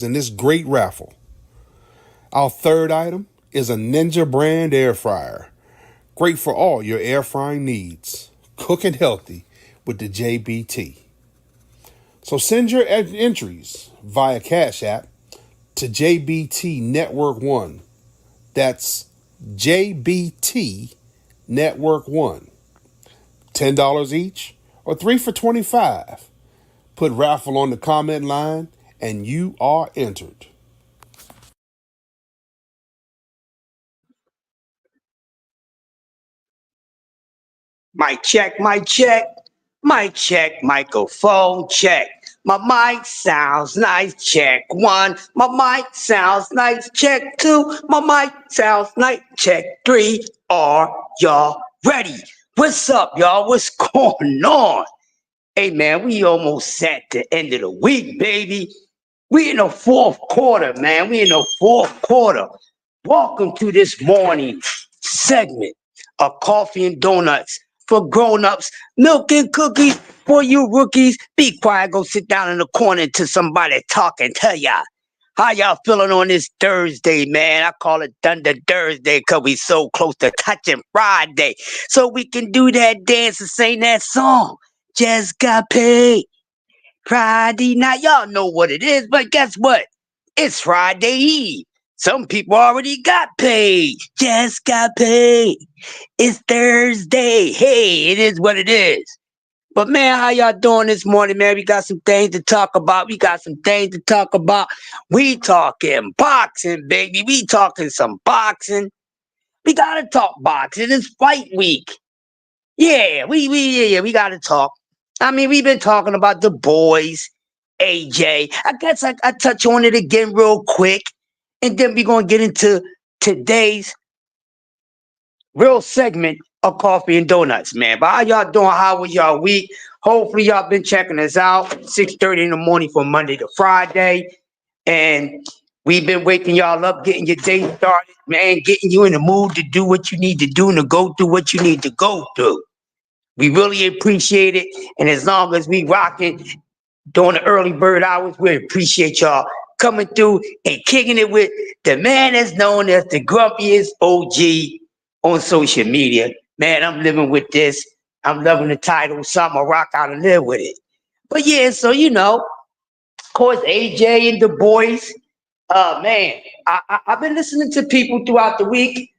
in this great raffle. Our third item is a Ninja brand air fryer. Great for all your air frying needs. Cooking healthy with the JBT. So send your entries via Cash App to JBT Network 1. That's JBT Network 1. $10 each or 3 for 25. Put raffle on the comment line and you are entered. Mic check, mic check, mic check, microphone check. My mic sounds nice, check one. My mic sounds nice, check two. My mic sounds nice, check three. Are y'all ready? What's up, y'all? What's going on? Hey, man, we almost at the end of the week, baby. We in the fourth quarter, man. We in the fourth quarter. Welcome to this morning segment of Coffee and Donuts for grown-ups, milk and cookies for you rookies. Be quiet, go sit down in the corner until somebody talk and tell y'all. How y'all feeling on this Thursday, man? I call it Thunder Thursday because we so close to touching Friday. So we can do that dance and sing that song. Just got paid. Friday night. Y'all know what it is, but guess what? It's Friday Eve. Some people already got paid. Just got paid. It's Thursday. Hey, it is what it is. But man, how y'all doing this morning, man? We got some things to talk about. We talking boxing, baby. We talking some boxing. We gotta talk boxing. It's fight week. Yeah, we gotta talk. I mean, we've been talking about the boys, AJ. I guess I touch on it again real quick, and then we're gonna get into today's real segment of Coffee and Donuts, man. But how y'all doing? How was y'all week? Hopefully y'all been checking us out 6:30 in the morning from Monday to Friday. And we've been waking y'all up, getting your day started, man, getting you in the mood to do what you need to do and to go through what you need to go through. We really appreciate it. And as long as we rocking during the early bird hours, we appreciate y'all coming through and kicking it with the man that's known as the grumpiest OG on social media. Man, I'm living with this. I'm loving the title. So I'm going to rock out and live with it. But yeah, so of course, AJ and the boys. Man, I've been listening to people throughout the week.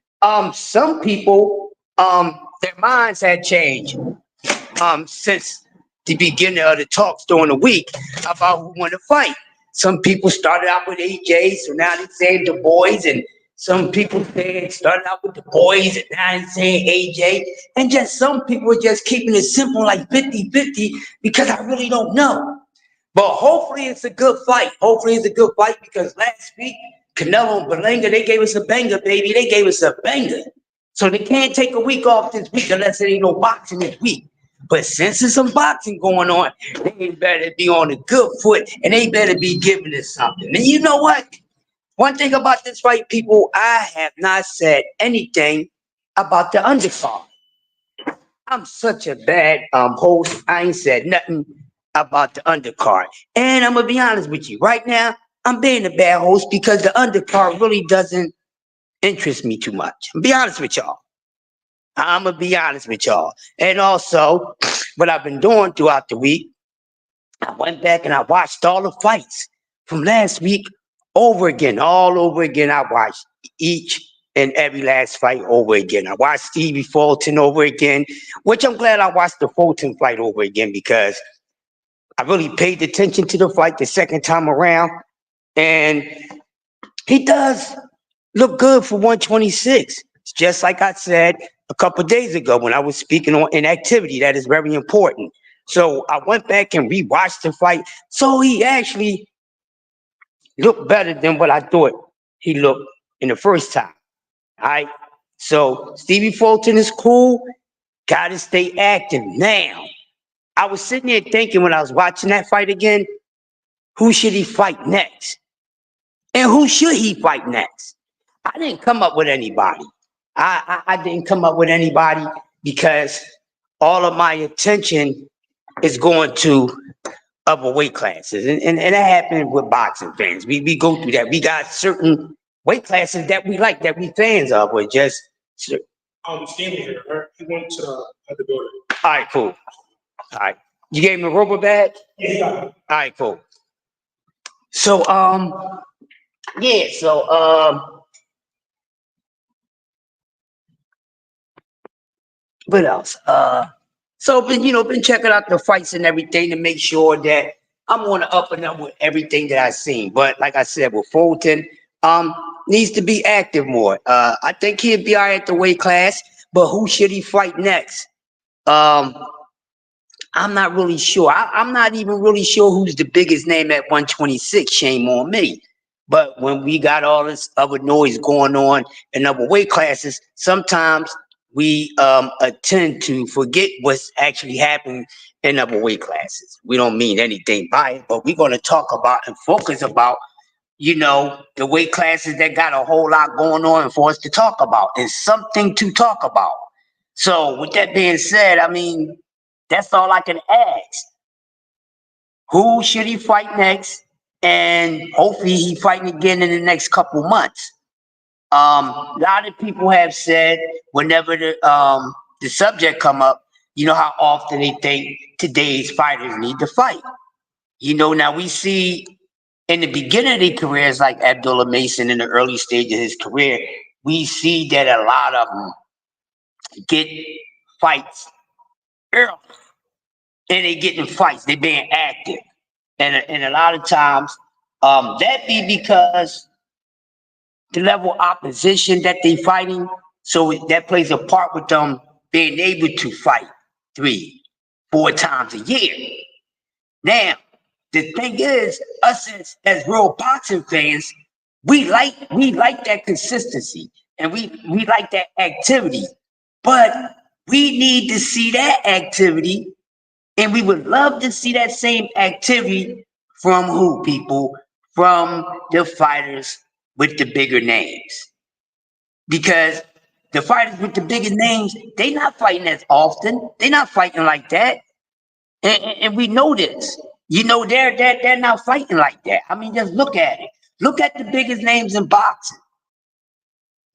Some people, their minds had changed since the beginning of the talks during the week about who won the fight. Some people started out with AJ, so now they're saying the boys, and some people started out with the boys, and now they're saying AJ. And just some people are just keeping it simple, like 50-50, because I really don't know. But hopefully it's a good fight. Because last week, Canelo and Berlanga, they gave us a banger, baby. They gave us a banger. So they can't take a week off this week unless there ain't no boxing this week. But since there's some boxing going on, they better be on a good foot and they better be giving us something. And you know what? One thing about this fight, people, I have not said anything about the undercard. I'm such a bad host. I ain't said nothing about the undercard. And I'm going to be honest with you. Right now, I'm being a bad host because the undercard really doesn't interest me too much. I'm be honest with y'all. I'm going to be honest with y'all. And also, what I've been doing throughout the week, I went back and I watched all the fights from last week over again, all over again. I watched each and every last fight over again. I watched Stevie Fulton over again, which I'm glad I watched the Fulton fight over again because I really paid attention to the fight the second time around. And he does look good for 126. It's just like I said a couple days ago when I was speaking on inactivity. That is very important. So I went back and rewatched the fight. So he actually looked better than what I thought he looked in the first time. All right. So Stevie Fulton is cool. Got to stay active now. I was sitting there thinking when I was watching that fight again, who should he fight next? And who should he fight next? I didn't come up with anybody. I didn't come up with anybody because all of my attention is going to upper weight classes, and that happens with boxing fans. We go through that. We got certain weight classes that we like, that we fans of. We're just Stanley here. Right? He went to the building. all right, cool. All right, you gave him a rubber bag. Yeah, he got it. All right, cool. So yeah, so what else? So been checking out the fights and everything to make sure that I'm on the up and up with everything that I seen. But like I said, with Fulton, needs to be active more. I think he'll be all right at the weight class, but who should he fight next? Um, I'm not really sure. I'm not even really sure who's the biggest name at 126. Shame on me. But when we got all this other noise going on in other weight classes, sometimes we tend to forget what's actually happening in other weight classes. We don't mean anything by it, but we're going to talk about and focus about, the weight classes that got a whole lot going on for us to talk about, and something to talk about. So with that being said, I mean, that's all I can ask. Who should he fight next? And hopefully he fighting again in the next couple months. A lot of people have said whenever the subject come up, how often they think today's fighters need to fight. Now we see in the beginning of their careers, like Abdullah Mason in the early stage of his career, we see that a lot of them get fights early, and they get in fights. They being active, and a lot of times that be because the level of opposition that they fighting. So that plays a part with them being able to fight 3-4 times a year. Now, the thing is, us as real boxing fans, we like that consistency, and we like that activity. But we need to see that activity, and we would love to see that same activity from who, people? From the fighters with the bigger names. Because the fighters with the biggest names, they not fighting as often. They not fighting like that. And we know this. They're not fighting like that. I mean, just look at it. Look at the biggest names in boxing.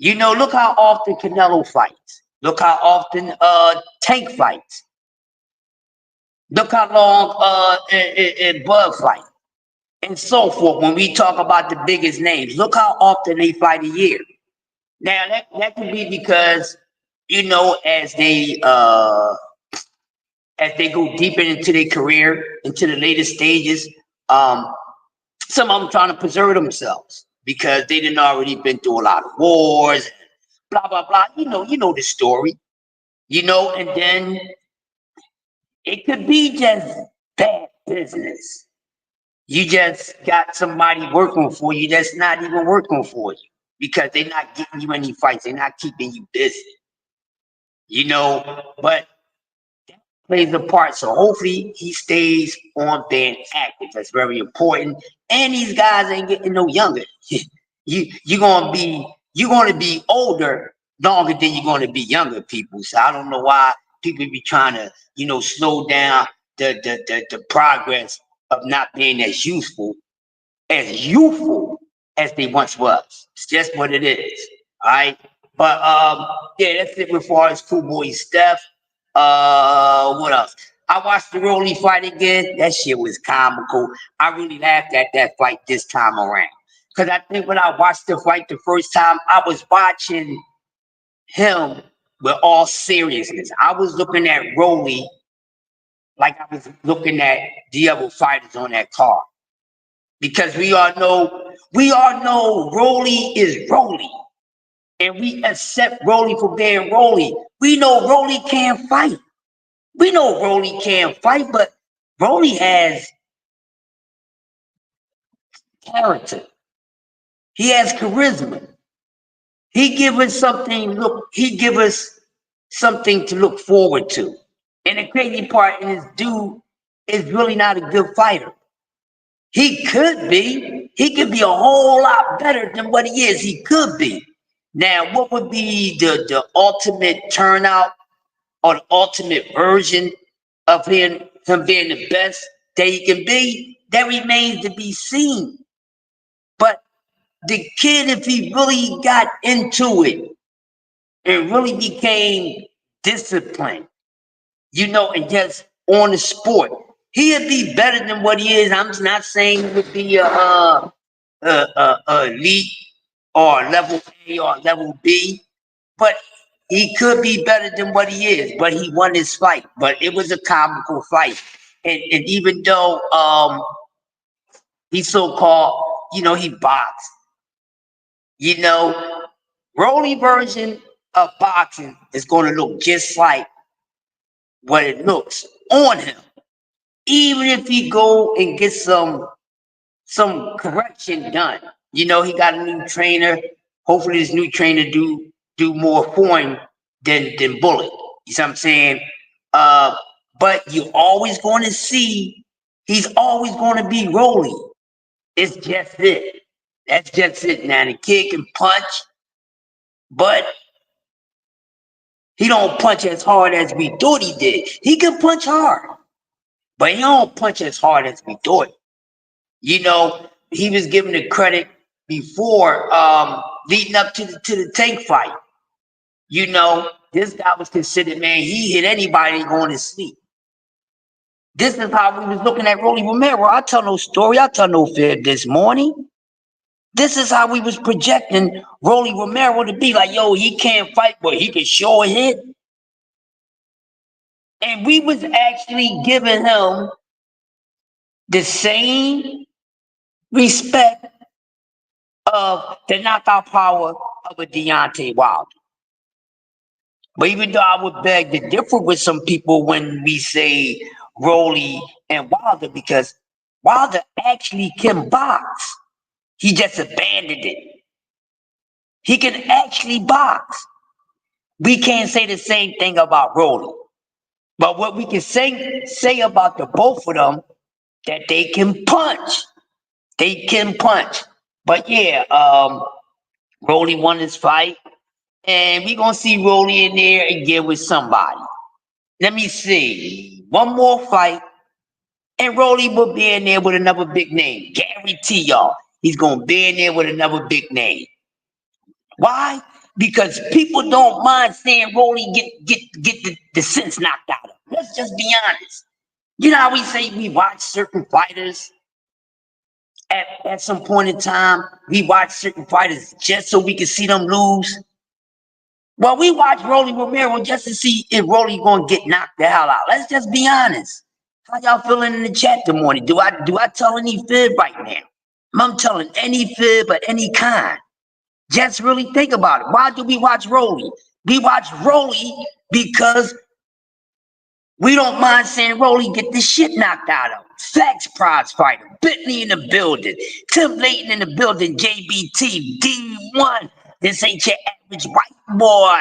Look how often Canelo fights. Look how often Tank fights. Look how long Bud fight, and so forth. When we talk about the biggest names, look how often they fight a year. Now that could be because as they go deeper into their career, into the later stages, some of them trying to preserve themselves because they didn't already been through a lot of wars, blah blah blah. You know the story. And then it could be just bad business. You just got somebody working for you that's not even working for you because they're not getting you any fights. They're not keeping you busy. But that plays a part. So hopefully he stays on being active. That's very important. And these guys ain't getting no younger. You're gonna be older longer than you're gonna be younger, people. So I don't know why people be trying to, slow down the progress of not being as youthful as they once was. It's just what it is. All right. But yeah, that's it as far as Cool Boy Steph. What else? I watched the Rolly fight again. That shit was comical. I really laughed at that fight this time around. Because I think when I watched the fight the first time, I was watching him with all seriousness. I was looking at Rolly like I was looking at the other fighters on that card. Because we all know Rolly is Rolly. And we accept Rolly for being Rolly. We know Rolly can't fight. We know Rolly can't fight, but Rolly has character. He has charisma. He give us something to look forward to. And the crazy part is, dude is really not a good fighter. He could be. He could be a whole lot better than what he is. He could be. Now, what would be the ultimate turnout or the ultimate version of him being the best? that he can be, that remains to be seen. But the kid, if he really got into it and really became disciplined, and just on the sport, he'd be better than what he is. I'm not saying he would be a elite or level A or level B, but he could be better than what he is. But he won his fight. But it was a comical fight, and even though he so-called, he boxed, Rolly version of boxing is going to look just like what it looks on him. Even if he go and get some correction done. He got a new trainer. Hopefully this new trainer do more for him than Bullet. You see what I'm saying? But you're always going to see he's always going to be Rolly. It's just it. That's just it. Now the kid can punch, but he don't punch as hard as we thought he did. He can punch hard, but he don't punch as hard as we thought. He was given the credit before, leading up to the Tank fight. This guy was considered, man, he hit anybody going to sleep. This is how we was looking at Rolly Romero. I tell no story, I tell no fib this morning. This is how we was projecting Rolly Romero to be like, yo, he can't fight, but he can sure hit. And we was actually giving him the same respect of the knockout power of a Deontay Wilder. But even though I would beg to differ with some people when we say Rolly and Wilder, because Wilder actually can box. He just abandoned it. He can actually box. We can't say the same thing about Rolly. But what we can say about the both of them, that they can punch. They can punch. But yeah, Rolly won his fight. And we're going to see Rolly in there again with somebody. Let me see. One more fight. And Rolly will be in there with another big name. Guarantee y'all. He's going to be in there with another big name. Why? Because people don't mind seeing Rolly get the sense knocked out of him. Let's just be honest. You know how we say we watch certain fighters at some point in time? We watch certain fighters just so we can see them lose. Well, we watch Rolly Romero just to see if Rolly gonna get knocked the hell out. Let's just be honest. How y'all feeling in the chat this morning? Do I tell any fib right now? I'm telling any fib of any kind. Just really think about it. Why do we watch Rolly? We watch Rolly because we don't mind seeing Rolly get the shit knocked out of him. Flex prize fighter, Bentley in the building, Tim Layton in the building, JBT, D1. This ain't your average white boy.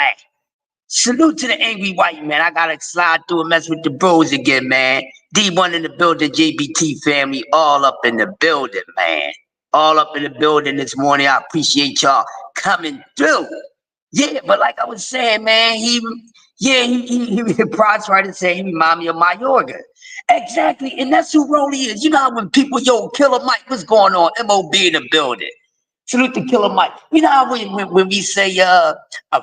Salute to the angry white man. I gotta slide through and mess with the bros again, man. D1 in the building, JBT family, all up in the building, man. All up in the building this morning. I appreciate y'all coming through. Yeah, but like I was saying, man, he prize fighter said he remind me of Mayorga. Exactly, and that's who Rolly is. You know how when people, yo, Killer Mike, what's going on? M.O.B. in the building. Salute to Killer Mike. You know how when we say a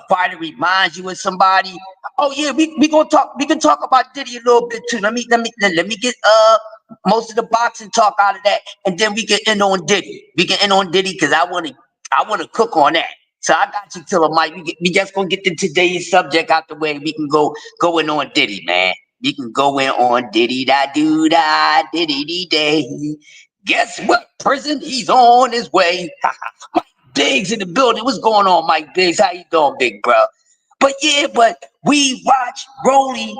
fighter reminds you of somebody? Oh yeah, we gonna talk. We can talk about Diddy a little bit too. Let me get most of the boxing talk out of that, and then we can end on Diddy. We can end on Diddy because I wanna cook on that. So I got you, Killer Mike. We just gonna get to today's subject out the way. We can go in on Diddy, man. We can go in on Diddy da do da Diddy day. Guess what? Prison, he's on his way. Mike Biggs in the building. What's going on, Mike Biggs? How you doing, big bro? But yeah, we watch Rolly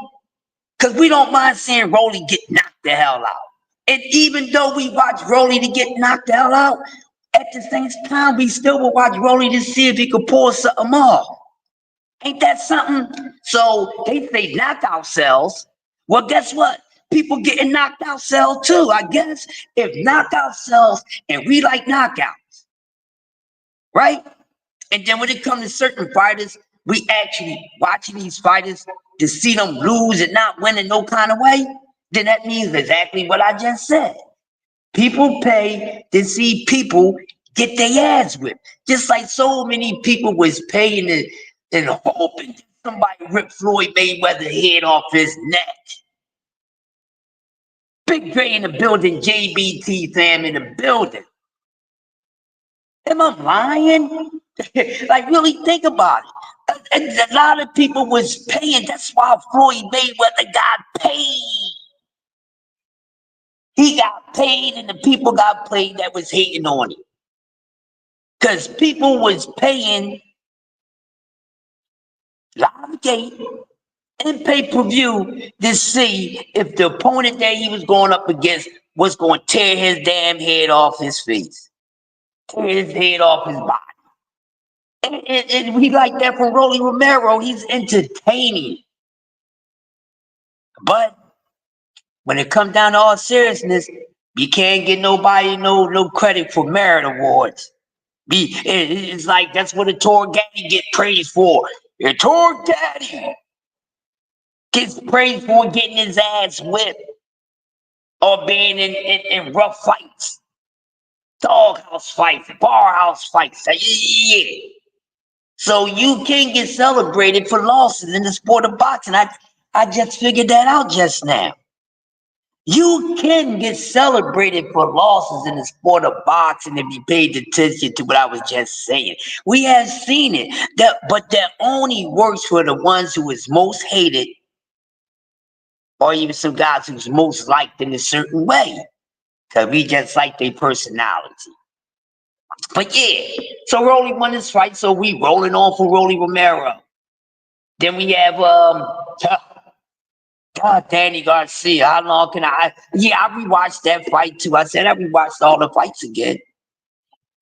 because we don't mind seeing Rolly get knocked the hell out. And even though we watch Rolly to get knocked the hell out, at the same time, we still will watch Rolly to see if he could pull something off. Ain't that something? So they say knockout cells. Well, guess what? People getting knocked out sell too, I guess. If knockout sells and we like knockouts, right? And then when it comes to certain fighters, we actually watching these fighters to see them lose and not win in no kind of way. then that means exactly what I just said. People pay to see people get their ass whipped. Just like so many people was paying and hoping somebody rip Floyd Mayweather head off his neck. Big Dre in the building, JBT fam in the building. Am I lying? Like, really think about it. A lot of people was paying. That's why Floyd Mayweather got paid. He got paid, and the people got paid that was hating on him. Because people was paying live gate and pay-per-view to see if the opponent that he was going up against was going to tear his damn head off his face, tear his head off his body. And we like that from Rolly Romero. He's entertaining. But when it comes down to all seriousness, you can't get nobody no credit for merit awards. It's like that's what a tour daddy get praised for. A tour daddy gets praised for getting his ass whipped or being in rough fights, doghouse fights, barhouse fights. Yeah. So you can't get celebrated for losses in the sport of boxing. I just figured that out just now. You can get celebrated for losses in the sport of boxing if you paid attention to what I was just saying. We have seen it, but that only works for the ones who is most hated, or even some guys who's most liked in a certain way, because we just like their personality. But yeah, so Rolly won this fight, so we rolling on for Rolly Romero. Then we have God, Danny Garcia. How long can I? Yeah, I rewatched that fight too. I said I rewatched all the fights again.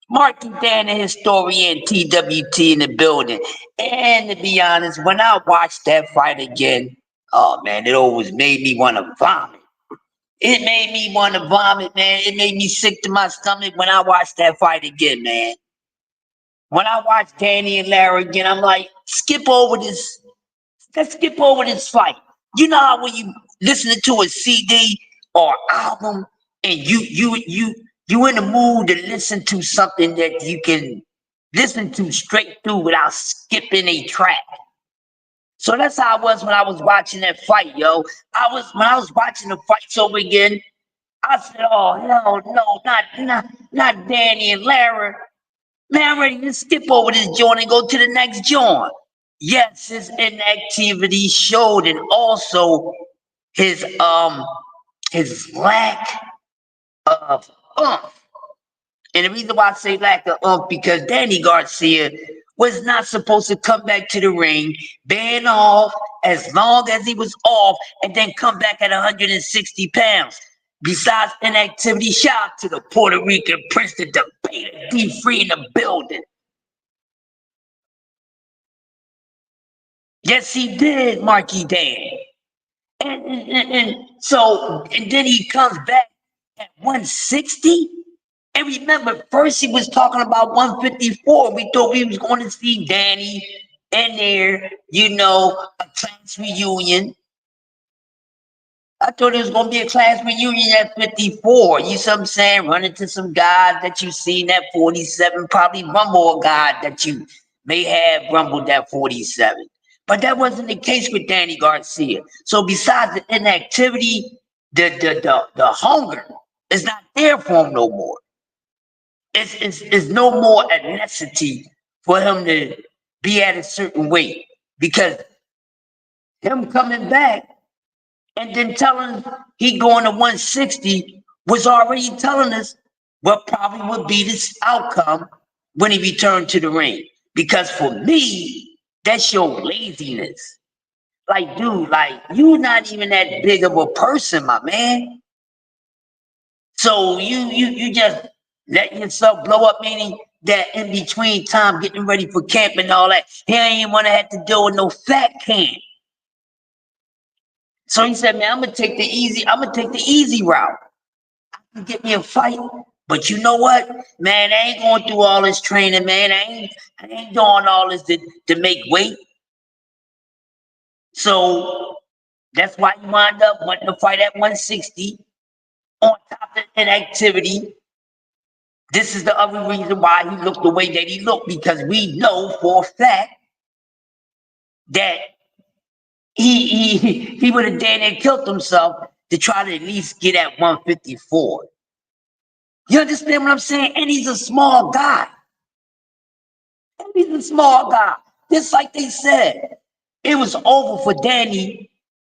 Marky Dan, the historian, TWT in the building. And to be honest, when I watched that fight again, oh man, it always made me want to vomit. It made me want to vomit, man. It made me sick to my stomach when I watched that fight again, man. When I watched Danny and Larry again, I'm like, skip over this. Let's skip over this fight. You know how when you listening to a CD or album and you in the mood to listen to something that you can listen to straight through without skipping a track. So that's how I was when I was watching that fight, yo. When I was watching the fights over again, I said, "Oh hell no, not Danny and Larry. Man, I'm ready to skip over this joint and go to the next joint." Yes, his inactivity showed, and also his lack of oomph. And the reason why I say lack of oomph, because Danny Garcia was not supposed to come back to the ring, ban off as long as he was off, and then come back at 160 pounds. Besides inactivity, shout out to the Puerto Rican Prince, the debater, D3 in the building. Yes, he did, Marky Dan. And then he comes back at 160. And remember, first he was talking about 154. We thought we was going to see Danny in there, a class reunion. I thought it was going to be a class reunion at 54. You see what I'm saying? Run into some guys that you seen at 47. Probably one more guy that you may have rumbled at 47. But that wasn't the case with Danny Garcia. So besides the inactivity, the hunger is not there for him no more. It's no more a necessity for him to be at a certain weight, because him coming back and then telling he going to 160 was already telling us what probably would be this outcome when he returned to the ring. Because for me, that's your laziness. Like, dude, like, you not even that big of a person, my man. So you just let yourself blow up, meaning that in between time getting ready for camp and all that, he ain't even want to have to deal with no fat camp. So he said, man, I'm gonna take the easy route. I can get me a fight, but you know what? Man, I ain't going through all this training, man. I ain't doing all this to make weight. So That's why he wound up wanting to fight at 160. On top of inactivity, this is the other reason why he looked the way that he looked, because we know for a fact that he would have damn near killed himself to try to at least get at 154. You understand what I'm saying? And he's a small guy. He's a small guy. Just like they said, it was over for Danny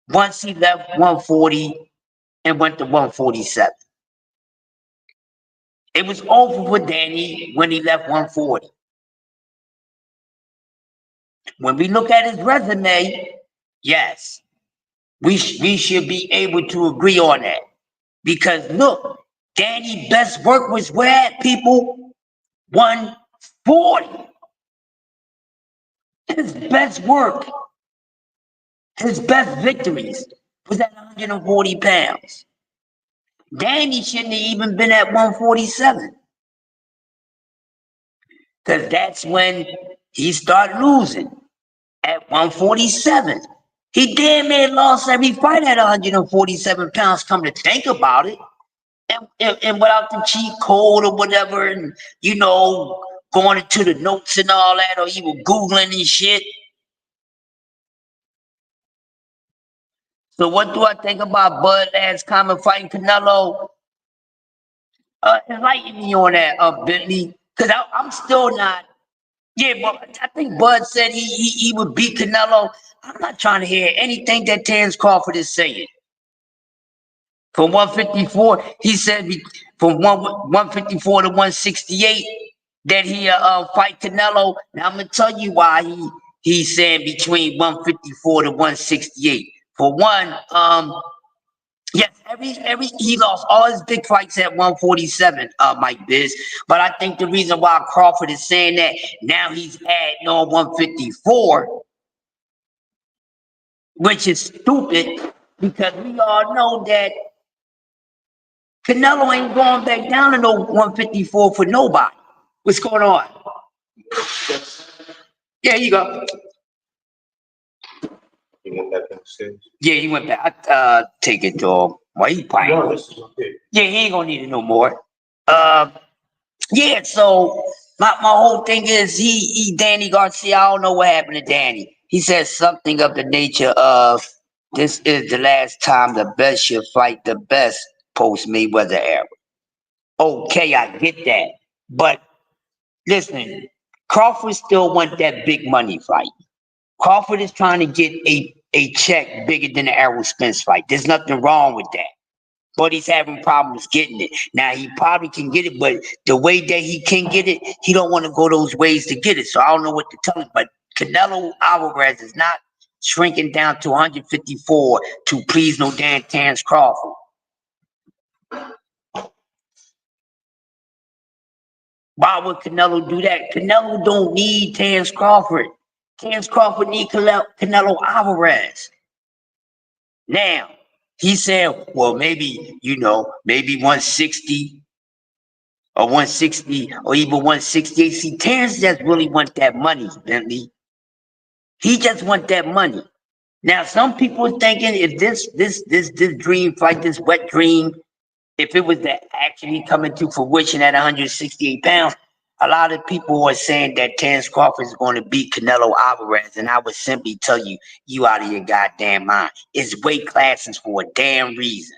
once he left 140 and went to 147. It was over for Danny when he left 140. When we look at his resume, yes, we should be able to agree on that. Because look, Danny's best work was where at, people? 140. His best work, his best victories was at 140 pounds. Danny shouldn't have even been at 147. Because that's when he started losing at 147. He damn near lost every fight at 147 pounds, come to think about it. And without the cheat code or whatever, and going into the notes and all that, or even Googling and shit. So what do I think about Bud Last Common fighting Canelo? Enlighten me on that, Bentley, because I'm still not. Yeah, but I think Bud said he would beat Canelo. I'm not trying to hear anything that Terence Crawford is saying. From 154, he said from 154 to 168 that he fight Canelo. Now I'm gonna tell you why he's saying between 154 to 168. For one, yes, he lost all his big fights at 147, Mike Biz. But I think the reason why Crawford is saying that now he's adding on 154, which is stupid, because we all know that Canelo ain't going back down to no 154 for nobody. What's going on? Yeah, you go. He went back downstairs. Yeah, he went back. Take it, dog. Why he playing? No, this is okay. Yeah, he ain't gonna need it no more. Yeah, so my whole thing is he Danny Garcia, I don't know what happened to Danny. He said something of the nature of, this is the last time the best should fight the best post Mayweather era. Okay, I get that. But listen, Crawford still want that big money fight. Crawford is trying to get a check bigger than the Errol Spence fight. There's nothing wrong with that. But he's having problems getting it. Now, he probably can get it, but the way that he can get it, he don't want to go those ways to get it. So I don't know what to tell him. But Canelo Alvarez is not shrinking down to 154 to please no damn Terence Crawford. Why would Canelo do that? Canelo don't need Terence Crawford. Terence Crawford need Canelo Alvarez. Now, he said, well, maybe 160 or 160 or even 168. See, Terence just really want that money, Bentley. He just want that money. Now, some people are thinking, if this dream fight, this wet dream, if it was to actually come into fruition at 168 pounds, a lot of people are saying that Terence Crawford is going to beat Canelo Alvarez, and I would simply tell you, you out of your goddamn mind. It's weight classes for a damn reason.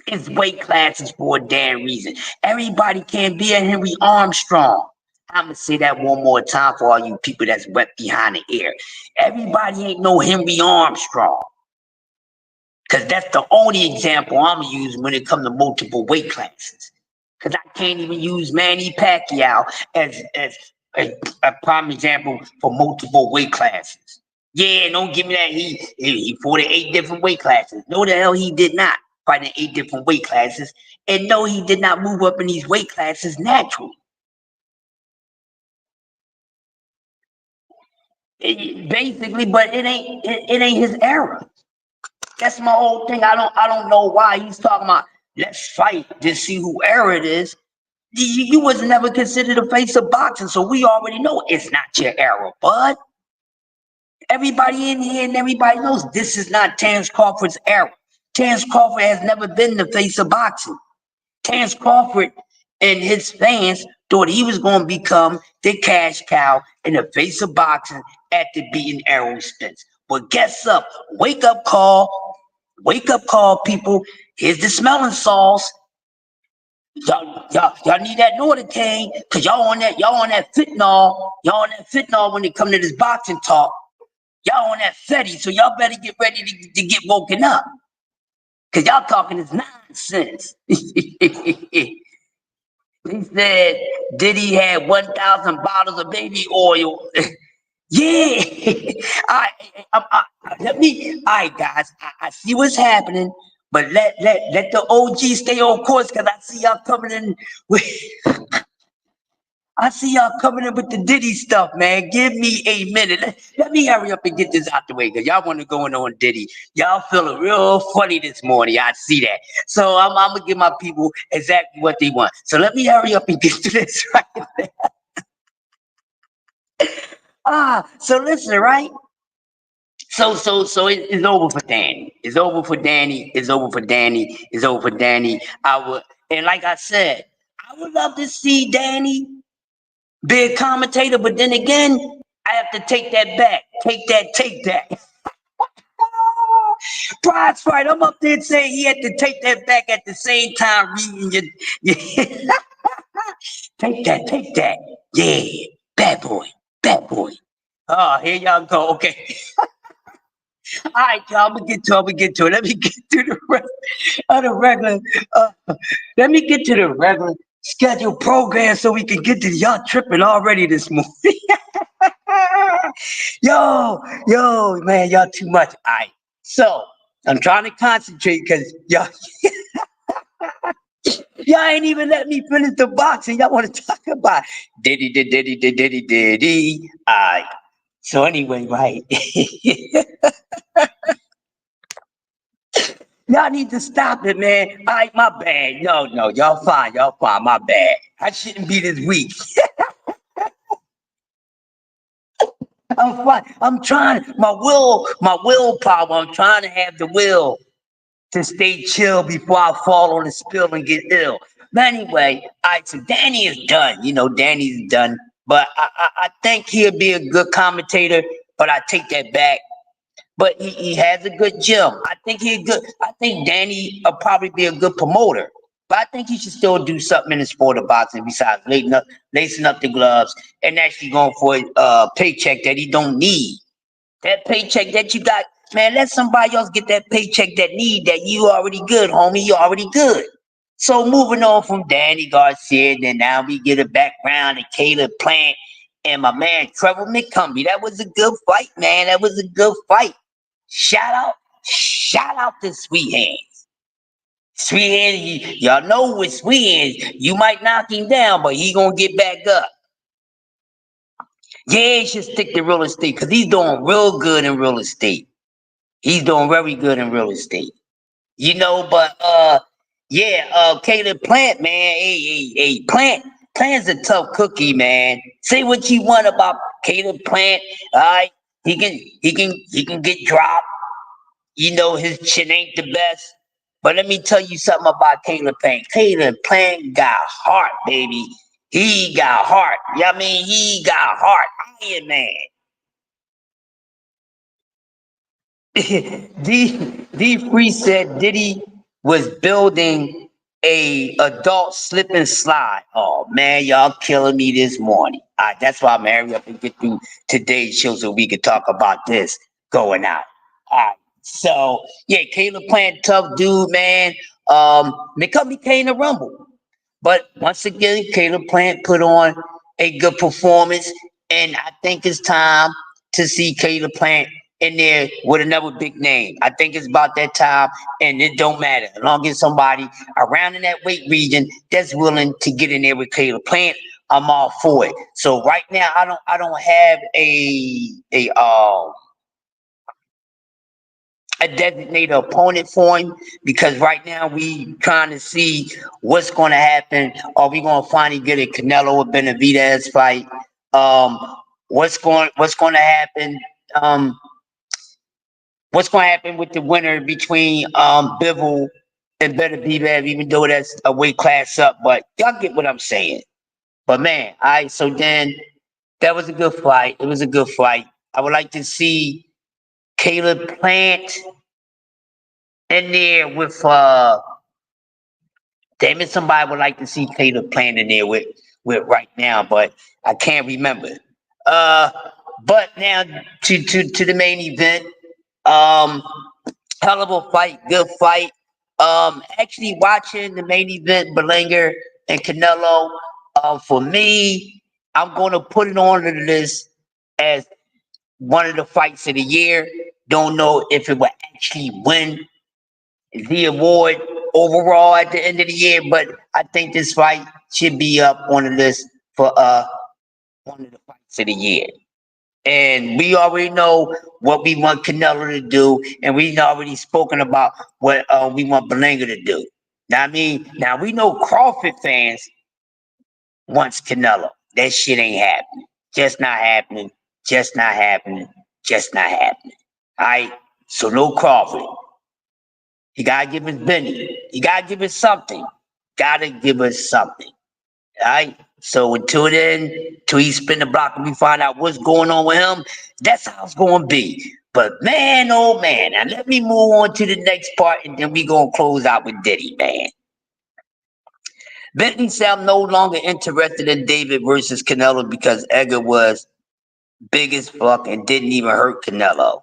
It's weight classes for a damn reason. Everybody can't be a Henry Armstrong. I'm going to say that one more time for all you people that's wet behind the ear. Everybody ain't no Henry Armstrong. Because that's the only example I'm going to use when it comes to multiple weight classes. Because I can't even use Manny Pacquiao as a prime example for multiple weight classes. Yeah, don't give me that. He fought in 8 different weight classes. No, the hell he did not fight in 8 different weight classes. And no, he did not move up in these weight classes naturally. Basically, but it ain't his era. That's my whole thing. I don't know why he's talking about let's fight to see who era it is. You was never considered a face of boxing, so we already know it's not your era, bud. Everybody in here and everybody knows this is not Terrence Crawford's era. Terrence Crawford has never been the face of boxing. Terrence Crawford and his fans thought he was going to become the cash cow in the face of boxing after beating Errol Spence. But guess up, wake up call, people. Here's the smelling sauce. Y'all need that Novocaine because y'all on that fentanyl. Y'all on that fentanyl when it come to this boxing talk. Y'all on that fetty, so y'all better get ready to get woken up. Cause y'all talking this nonsense. He said Diddy had 1,000 bottles of baby oil. Yeah. Let me. All right, guys. I see what's happening, but let the OG stay on course, cause I see y'all coming in with. I see y'all coming in with the Diddy stuff, man. Give me a minute. Let me hurry up and get this out the way, because y'all want to go in on Diddy. Y'all feeling real funny this morning. I see that. So I'm going to give my people exactly what they want. So let me hurry up and get to this right there. So listen, right? So it's over for Danny. It's over for Danny. It's over for Danny. It's over for Danny. And like I said, I would love to see Danny be a commentator, but then again, I have to take that back. Take that. Pride's right. I'm up there saying he had to take that back at the same time reading your take that. Yeah, bad boy. Oh, here y'all go. Okay. All right, y'all. I'm gonna get to it. Let me get to the rest of the regular. Let me get to the regular scheduled program so we can get to y'all tripping already this morning. yo, man, y'all too much. All right. So I'm trying to concentrate because y'all ain't even let me finish the boxing. Y'all want to talk about Diddy. All right. So anyway, right. Y'all need to stop it, man. All right, my bad. No, y'all fine. My bad. I shouldn't be this weak. I'm fine. I'm trying. My willpower. I'm trying to have the will to stay chill before I fall on the spill and get ill. But anyway, all right, so Danny is done. Danny's done. But I think he'll be a good commentator, but I take that back. But he has a good gym. I think Danny will probably be a good promoter. But I think he should still do something in the sport of boxing besides lacing up the gloves and actually going for a paycheck that he don't need. That paycheck that you got, man, let somebody else get that paycheck that you already good, homie. You already good. So moving on from Danny Garcia, then now we get a background to Caleb Plant and my man Trevor McCumbee. That was a good fight, man. That was a good fight. Shout out to Sweet Hands. Sweet Hands, y'all know with Sweet Hands, you might knock him down, but he gonna get back up. Yeah, he should stick to real estate because he's doing real good in real estate. He's doing very good in real estate. But Caleb Plant, man. Hey, Plant's a tough cookie, man. Say what you want about Caleb Plant. All right. He can get dropped. His chin ain't the best. But let me tell you something about Caleb Plant. Caleb Plant got heart, baby. He got heart. He got heart. Iron Man. D Free said Diddy was building a adult slip and slide. Oh man, y'all killing me this morning. That's why I'm hurry up and get through today's show so we can talk about this going out. All right. So yeah, Caleb Plant, tough dude, man. McCumbee came to Rumble. But once again, Caleb Plant put on a good performance, and I think it's time to see Caleb Plant in there with another big name. I think it's about that time, and it don't matter. As long as somebody around in that weight region that's willing to get in there with Caleb Plant, I'm all for it. So right now, I don't have a designated opponent for him because right now we trying to see what's going to happen. Are we going to finally get a Canelo or Benavidez fight? What's going to happen what's going to happen with the winner between Bivol and Better Be Bev, even though that's a weight class up. But y'all get what I'm saying. But man, so then that was a good fight. It was a good fight. I would like to see Caleb Plant in there with damn it, somebody would like to see Caleb Plant in there with right now, but I can't remember. But now to the main event. Hell of a fight, good fight. Actually watching the main event, Belanger and Canelo. For me, I'm gonna put it on the list as one of the fights of the year. Don't know if it will actually win the award overall at the end of the year, but I think this fight should be up on the list for one of the fights of the year. And we already know what we want Canelo to do, and we've already spoken about what we want Belanga to do. Now, I mean, now we know Crawford fans wants Canelo. That shit ain't happening. Just not happening. Just not happening. Just not happening. All right. So no Crawford. He gotta give us Benny. He gotta give us something. Gotta give us something. All right. So until then, till he spin the block and we find out what's going on with him, that's how it's gonna be. But man, oh man, now let me move on to the next part, and then we gonna close out with Diddy, man. Bentley said I'm no longer interested in David versus Canelo because Edgar was big as fuck and didn't even hurt Canelo.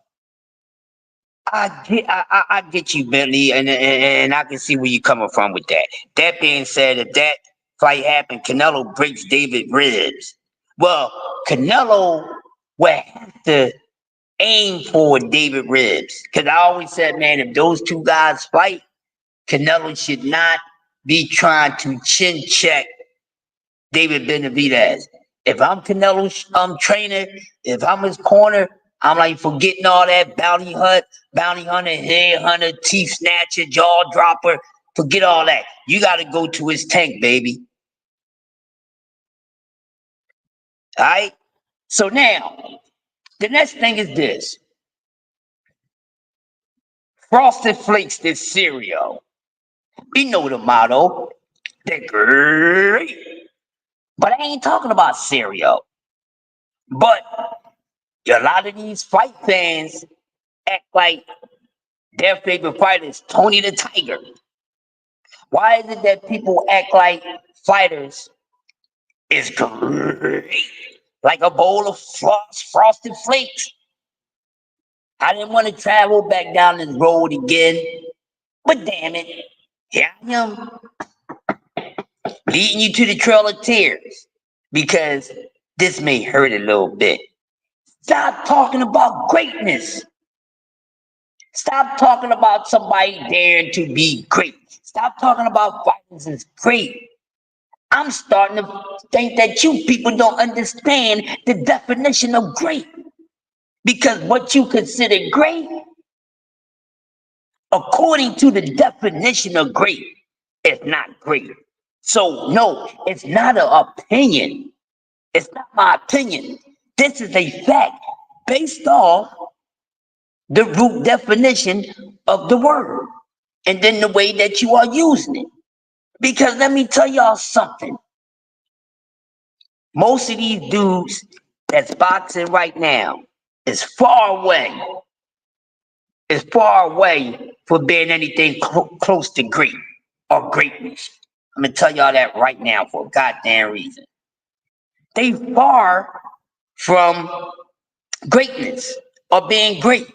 I get you, Bentley, and I can see where you're coming from with that. That being said, if that fight happened, Canelo breaks David ribs. Well, Canelo will have to aim for David ribs. Because I always said, man, if those two guys fight, Canelo should not be trying to chin check David Benavidez. If I'm Canelo's trainer, if I'm his corner, I'm like forgetting all that bounty hunter, head hunter, teeth snatcher, jaw dropper. Forget all that. You got to go to his tank, baby. All right. So now, the next thing is this: Frosted Flakes, this cereal. We know the motto. They're great, but I ain't talking about cereal. But a lot of these fight fans act like their favorite fighter is Tony the Tiger. Why is it that people act like fighters is great? Like a bowl of frosted flakes. I didn't want to travel back down this road again, but damn it, here I am, leading you to the Trail of Tears, because this may hurt a little bit. Stop talking about greatness. Stop talking about somebody daring to be great. Stop talking about fighters as great. I'm starting to think that you people don't understand the definition of great. Because what you consider great, according to the definition of great, is not great. So, no, it's not an opinion. It's not my opinion. This is a fact based off the root definition of the word and then the way that you are using it. Because let me tell y'all something. Most of these dudes that's boxing right now is far away from being anything close to great or greatness. I'm gonna tell y'all that right now for a goddamn reason. They far from greatness or being great.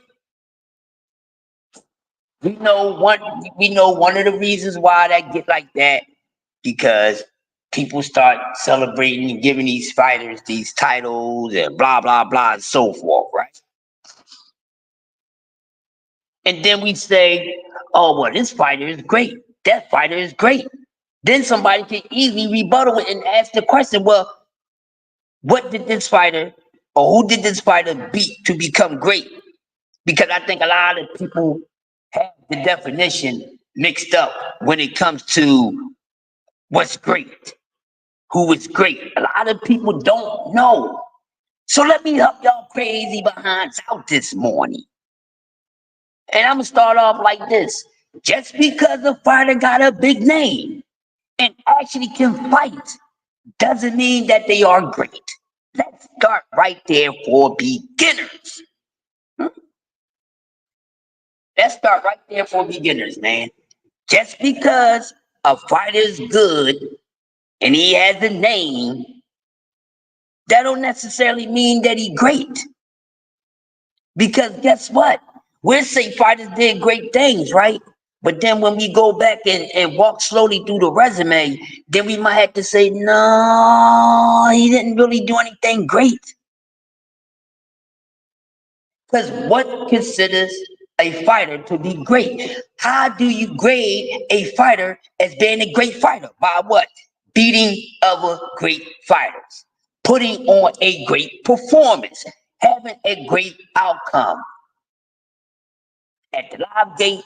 We know one of the reasons why that get like that, because people start celebrating and giving these fighters these titles and blah blah blah and so forth, right? And then we say, oh well, this fighter is great, that fighter is great. Then somebody can easily rebuttal it and ask the question, well, what did this fighter or who did this fighter beat to become great? Because I think a lot of people have the definition mixed up when it comes to what's great, who is great. A lot of people don't know. So let me help y'all crazy behinds out this morning. And I'm gonna start off like this. Just because a fighter got a big name and actually can fight doesn't mean that they are great. Let's start right there for beginners. Let's start right there for beginners, man. Just because a fighter's good and he has a name, that don't necessarily mean that he's great. Because guess what? We'll say fighters did great things, right? But then when we go back and walk slowly through the resume, then we might have to say, no, he didn't really do anything great. Because what considers a fighter to be great? How do you grade a fighter as being a great fighter? By what? Beating other great fighters, putting on a great performance, having a great outcome at the live gate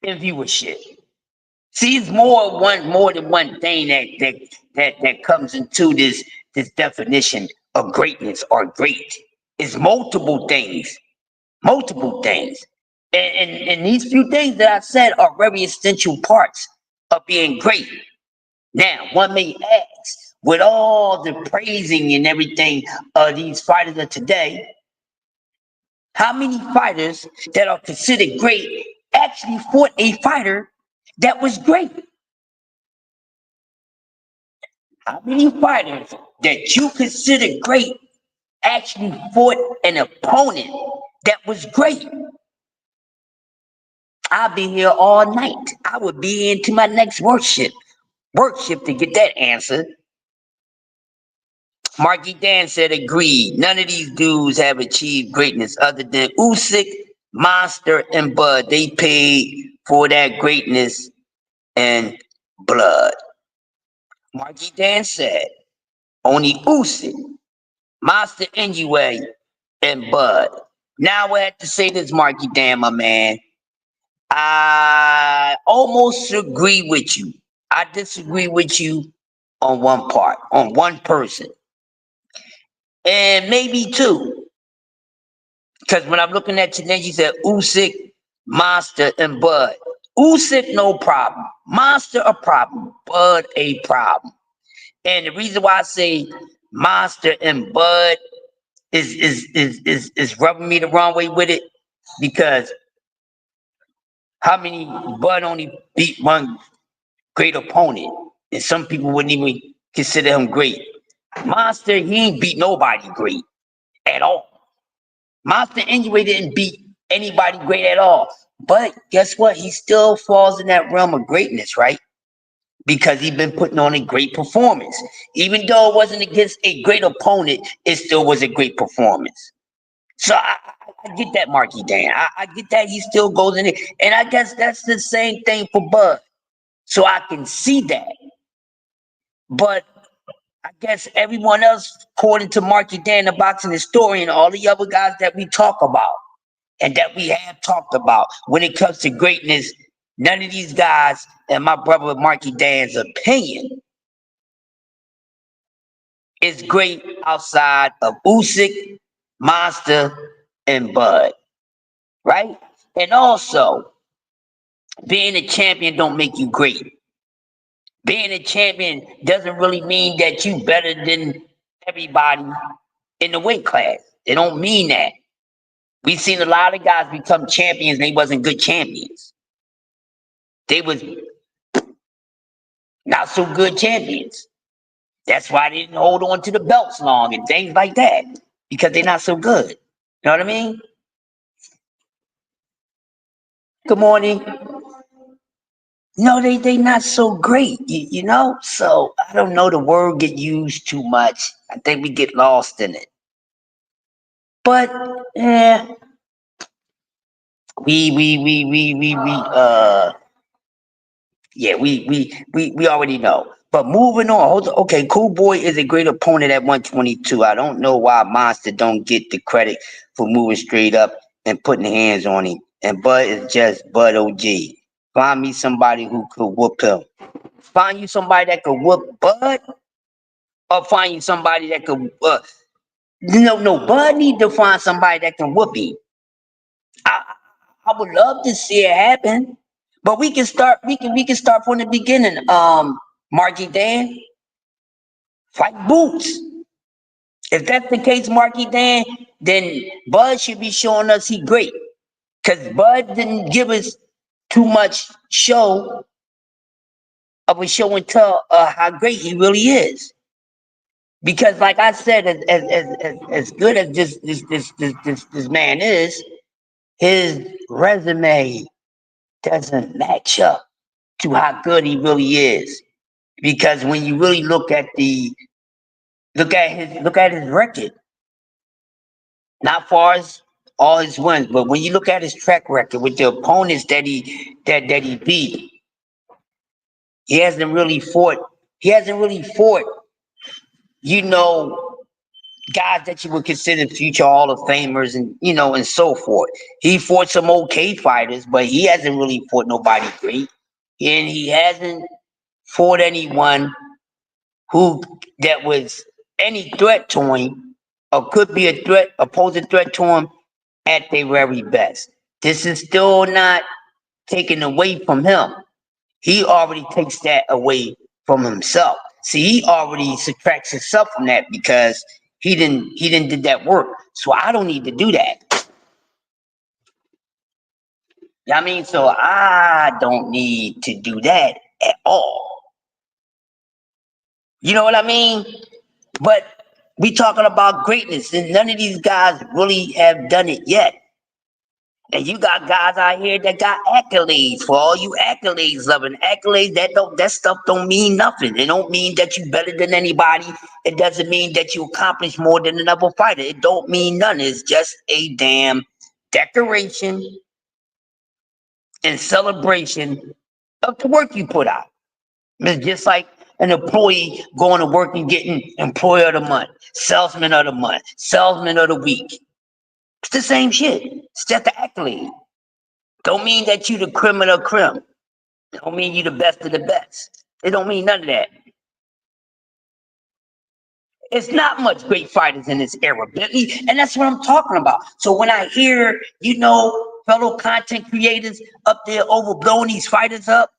and viewership. See, it's more than one thing that comes into this definition of greatness or great. It's multiple things. Multiple things. And these few things that I said are very essential parts of being great. Now, one may ask, with all the praising and everything of these fighters of today, how many fighters that are considered great actually fought a fighter that was great? How many fighters that you consider great actually fought an opponent that was great? I'll be here all night. I would be into my next worship to get that answer. Marky Dan said, agreed. None of these dudes have achieved greatness other than Usyk, Monster, and Bud. They paid for that greatness and blood. Marky Dan said, only Usyk, Monster Inoue, and Bud. Now I have to say this, Marky Dan, my man. I almost agree with you. I disagree with you on one part, on one person, and maybe two. Because when I'm looking at your name, you said Usyk, Monster, and Bud. Usyk, no problem. Monster, a problem. Bud, a problem. And the reason why I say Monster and Bud is rubbing me the wrong way with it, because how many Bud only beat one great opponent, and some people wouldn't even consider him great. Monster, he ain't beat nobody great at all. Monster Inoue didn't beat anybody great at all. But guess what? He still falls in that realm of greatness, right? Because he's been putting on a great performance. Even though it wasn't against a great opponent, it still was a great performance. So I get that, Marky Dan. I get that he still goes in it. And I guess that's the same thing for Bud. So I can see that. But I guess everyone else, according to Marky Dan, the boxing historian, all the other guys that we talk about and that we have talked about, when it comes to greatness, none of these guys, in my brother Marky Dan's opinion, is great outside of Usyk, Monster, and Bud, right? And also, being a champion don't make you great. Being a champion doesn't really mean that you better than everybody in the weight class. It don't mean that. We've seen a lot of guys become champions and they wasn't good champions. They was not so good champions. That's why they didn't hold on to the belts long and things like that, because they're not so good. You know what I mean? Good morning. No, they not so great, you know? So I don't know, the word get used too much. I think we get lost in it. But yeah, yeah, we already know. But moving on, okay, Cool Boy is a great opponent at 122. I don't know why Monster don't get the credit for moving straight up and putting hands on him. And Bud is just Bud OG. Find me somebody who could whoop him. Find you somebody that could whoop Bud, or find you somebody that could No, Bud need to find somebody that can whoop him. I, I would love to see it happen, but we can start. We can start from the beginning. Marky Dan, fight Boots. If that's the case, Marky Dan, then Bud should be showing us he great. Cause Bud didn't give us too much show of a show and tell how great he really is. Because, like I said, as good as this man is, his resume doesn't match up to how good he really is. Because when you really look at his record, not far as all his wins, but when you look at his track record with the opponents that he beat, he hasn't really fought. He hasn't really fought, you know, guys that you would consider future Hall of Famers and so forth. He fought some okay fighters, but he hasn't really fought nobody great. And he hasn't fought anyone who that was any threat to him or could be a threat, opposing threat to him at their very best. This is still not taken away from him. He already takes that away from himself. See, he already subtracts himself from that because he didn't did that work. So I don't need to do that. I mean, so I don't need to do that at all. You know what I mean? But we talking about greatness, and none of these guys really have done it yet. And you got guys out here that got accolades. For all you accolades loving accolades, that stuff don't mean nothing. It don't mean that you better than anybody. It doesn't mean that you accomplish more than another fighter. It don't mean nothing. It's just a damn decoration and celebration of the work you put out. It's just like an employee going to work and getting employee of the month, salesman of the month, salesman of the week. It's the same shit. It's just the accolade. Don't mean that you the creme of the creme. Don't mean you the best of the best. It don't mean none of that. It's not much great fighters in this era, Bentley, and that's what I'm talking about. So when I hear, fellow content creators up there overblowing these fighters up,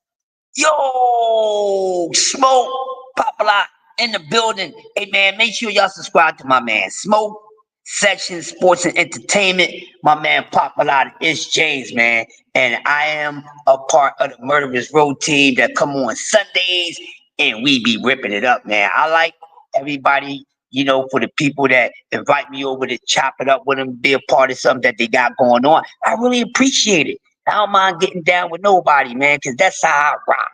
yo, Smoke, Pop a lot in the building. Hey man, make sure y'all subscribe to my man Smoke Section Sports and Entertainment. My man Pop a lot is James, man, and I am a part of the Murderers Road team that come on Sundays, and we be ripping it up, man. I like everybody. For the people that invite me over to chop it up with them, be a part of something that they got going on, I really appreciate it. I don't mind getting down with nobody, man, because that's how I rock.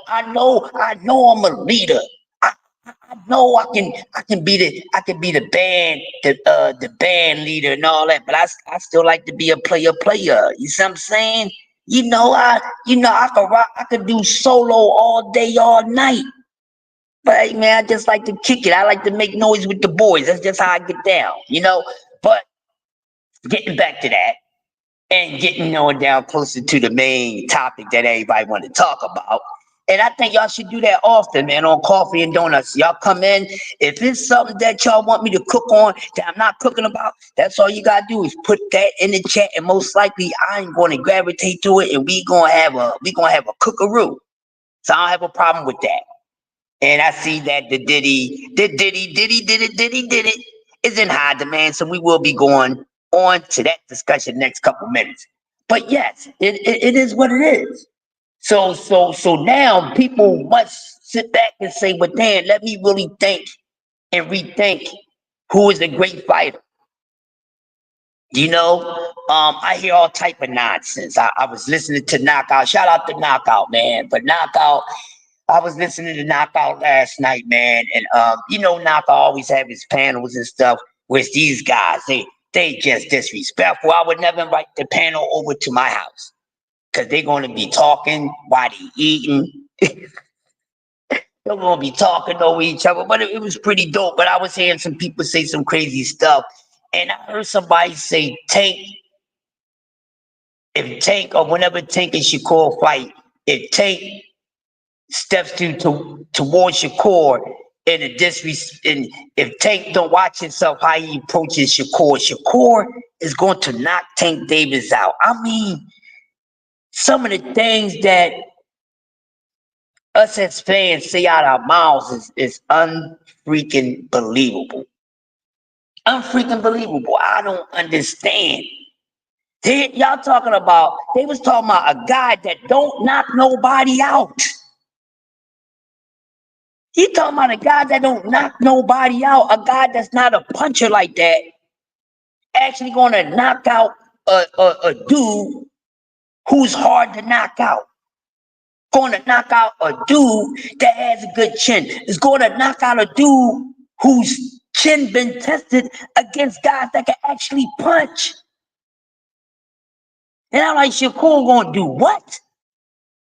I know I'm a leader. I, I know I can be the band leader and all that, but I still like to be a player. You see what I'm saying? I could rock, I could do solo all day, all night. But hey, man, I just like to kick it. I like to make noise with the boys. That's just how I get down. But getting back to that and getting on down closer to the main topic that everybody want to talk about. And I think y'all should do that often, man, on Coffee and Donuts. Y'all come in. If it's something that y'all want me to cook on that I'm not cooking about, that's all you gotta do is put that in the chat, and most likely I'm going to gravitate to it, and we gonna have a cookaroo. So I don't have a problem with that. And I see that the Diddy is in high demand, so we will be going on to that discussion next couple minutes. But yes, it is what it is. So now people must sit back and say, "Well, Dan, let me really think and rethink who is a great fighter." I hear all type of nonsense. I was listening to Knockout. Shout out to Knockout, man. But Knockout, I was listening to Knockout last night, man, and Knockout always have his panels and stuff with these guys. They just disrespectful. I would never invite the panel over to my house because they're gonna be talking while they eating. They're gonna be talking over each other, but it was pretty dope. But I was hearing some people say some crazy stuff, and I heard somebody say if Tank or whenever Tank and Shakur fight, if Tank steps towards Shakur And and if Tank don't watch himself how he approaches Shakur is going to knock Tank Davis out. I mean, some of the things that us as fans say out our mouths is unfreaking believable. Unfreaking believable. I don't understand. Y'all talking about, they was talking about a guy that don't knock nobody out. He talking about a guy that don't knock nobody out, a guy that's not a puncher like that, actually going to knock out a dude who's hard to knock out. Going to knock out a dude that has a good chin. Is going to knock out a dude whose chin been tested against guys that can actually punch. And I'm like, Shakur going to do what?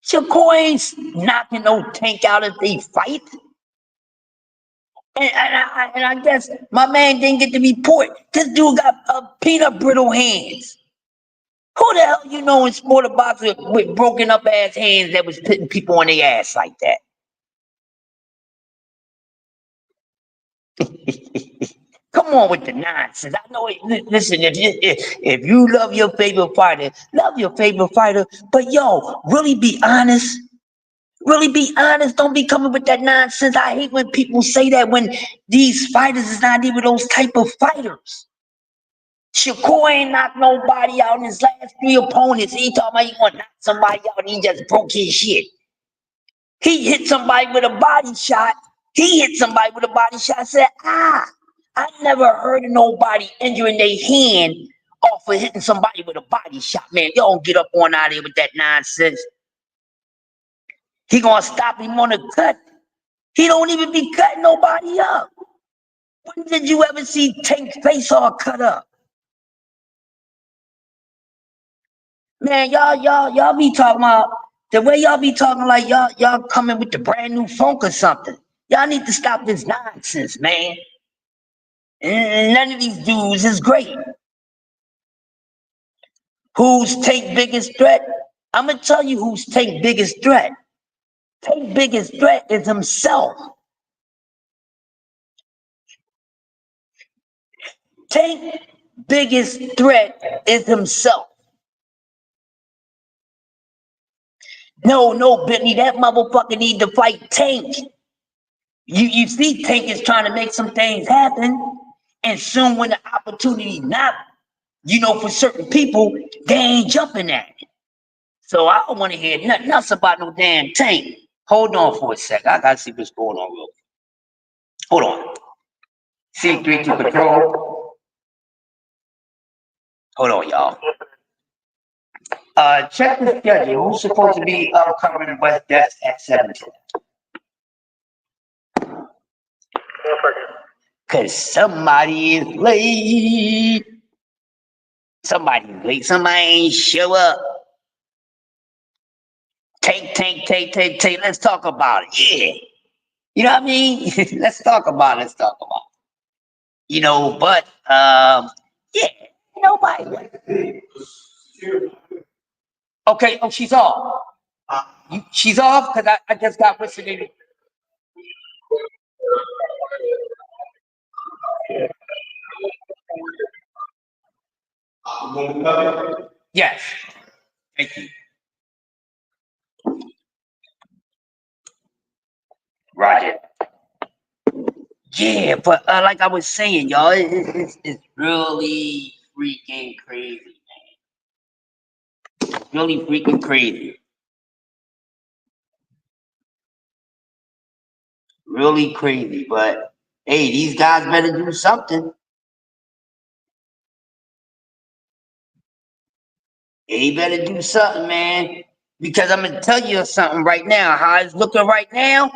Shakur ain't knocking no Tank out if they fight. And I guess my man didn't get the report. This dude got peanut brittle hands. Who the hell you know in sport of boxing with broken up ass hands that was putting people on their ass like that? Come on with the nonsense. I know it. Listen, if you love your favorite fighter, love your favorite fighter. But yo, really be honest. Really be honest. Don't be coming with that nonsense. I hate when people say that when these fighters is not even those type of fighters. Shakur ain't knocked nobody out in his last 3 opponents. He talking about he gonna knock somebody out and he just broke his shit. He hit somebody with a body shot. Said, I never heard of nobody injuring their hand off of hitting somebody with a body shot. Man, y'all don't get up on out of here with that nonsense. He gonna stop him on the cut. He don't even be cutting nobody up. When did you ever see Tank's face all cut up? Man, y'all be talking about the way y'all be talking like y'all coming with the brand new funk or something. Y'all need to stop this nonsense, man. And none of these dudes is great. Who's Tank's biggest threat? I'm gonna tell you who's Tank's biggest threat. Tank's biggest threat is himself. Tank's biggest threat is himself. No, Bentley, that motherfucker need to fight Tank. You see, Tank is trying to make some things happen, and soon when the opportunity not, for certain people, they ain't jumping at it. So I don't want to hear nothing else about no damn Tank. Hold on for a sec. I gotta see what's going on real quick. Hold on. C3 to control. Hold on, y'all. Check the schedule. Who's supposed to be covering West Desk at 17? Cause somebody is late. Somebody late. Somebody ain't show up. Tank. Let's talk about it. Yeah. You know what I mean? Let's talk about it. But yeah, nobody. Okay, she's off. She's off because I just got listening. Yes. Thank you. Roger. Yeah, but like I was saying, y'all, it's really freaking crazy, man. It's really freaking crazy. Really crazy, but hey, these guys better do something. They better do something, man. Because I'm gonna tell you something right now. How it's looking right now,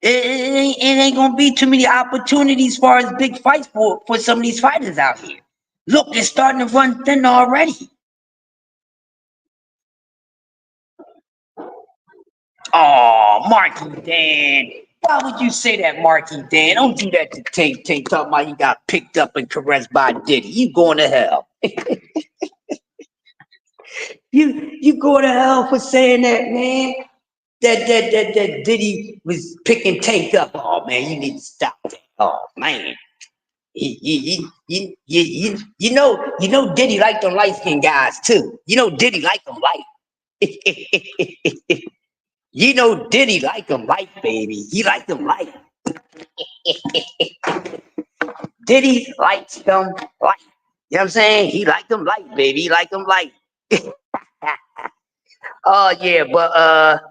it ain't gonna be too many opportunities as far as big fights for some of these fighters out here. Look, they're starting to run thin already. Oh, Marky Dan. Why would you say that, Marky Dan? Don't do that to Tank. Talking about he got picked up and caressed by Diddy. You going to hell. You go to hell for saying that, man. that Diddy was picking Tank up. Oh man, you need to stop that. Oh man. You know Diddy like them light skinned guys too. You know Diddy like them light. You know Diddy like them light, baby. He like them light. Diddy likes them light. You know what I'm saying? He like them light, baby. He like them light. Oh yeah, but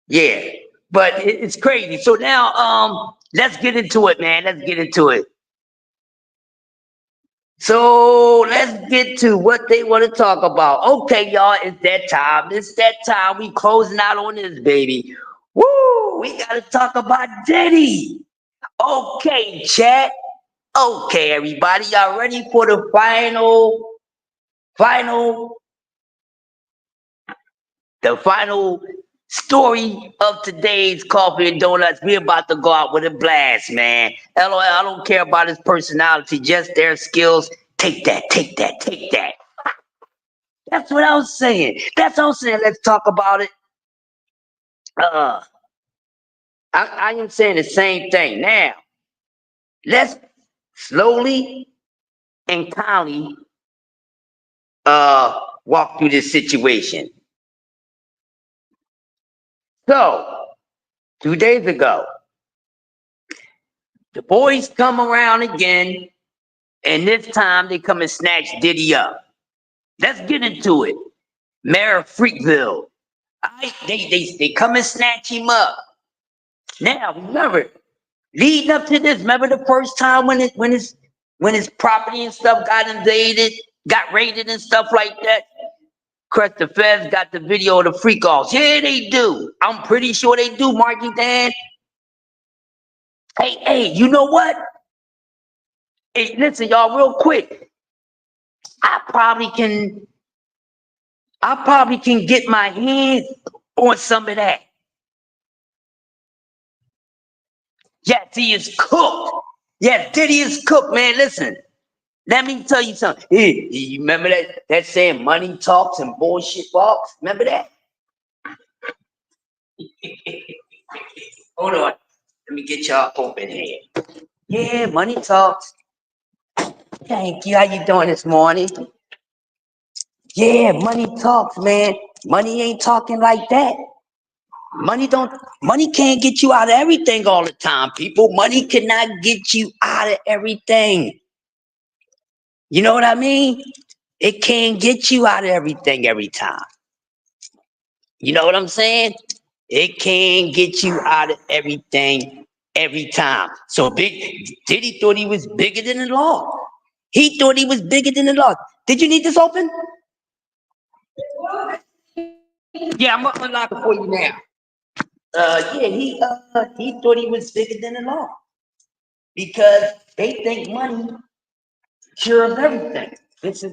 yeah. But it's crazy. So now let's get into it, man. Let's get into it. So let's get to what they want to talk about. Okay, y'all, it's that time. It's that time. We closing out on this, baby. Woo! We gotta talk about Diddy. Okay, chat. Okay, everybody, y'all ready for the final, the final story of today's Coffee and Donuts? We about to go out with a blast, man. LOL, I don't care about his personality, just their skills. Take that, take that, take that. That's what I was saying. That's what I was saying. Let's talk about it. I am saying the same thing. Now, let's slowly and calmly walk through this situation. So, 2 days ago, the boys come around again, and this time they come and snatch Diddy up. Let's get into it. Mayor of Freakville. They come and snatch him up. Now, remember, leading up to this, remember the first time when his property and stuff got invaded, got raided and stuff like that? Cause the feds got the video of the freak offs. Yeah, they do. I'm pretty sure they do, Marky Dan. Hey, you know what? Hey, listen, y'all, real quick. I probably can get my hands on some of that. Yes, he is cooked. Yes, Diddy is cooked, man. Listen, let me tell you something. Hey, you remember that saying money talks and bullshit walks? Remember that? Hold on. Let me get y'all open here. Yeah, money talks. Thank you. How you doing this morning? Yeah, money talks, man. Money ain't talking like that. Money can't get you out of everything all the time, people. Money cannot get you out of everything. You know what I mean? It can't get you out of everything every time. You know what I'm saying? It can't get you out of everything every time. So Diddy thought he was bigger than the law. He thought he was bigger than the law. Did you need this open? Yeah, I'm gonna unlock it for you now. Yeah, he thought he was bigger than the law because they think money cures everything. That's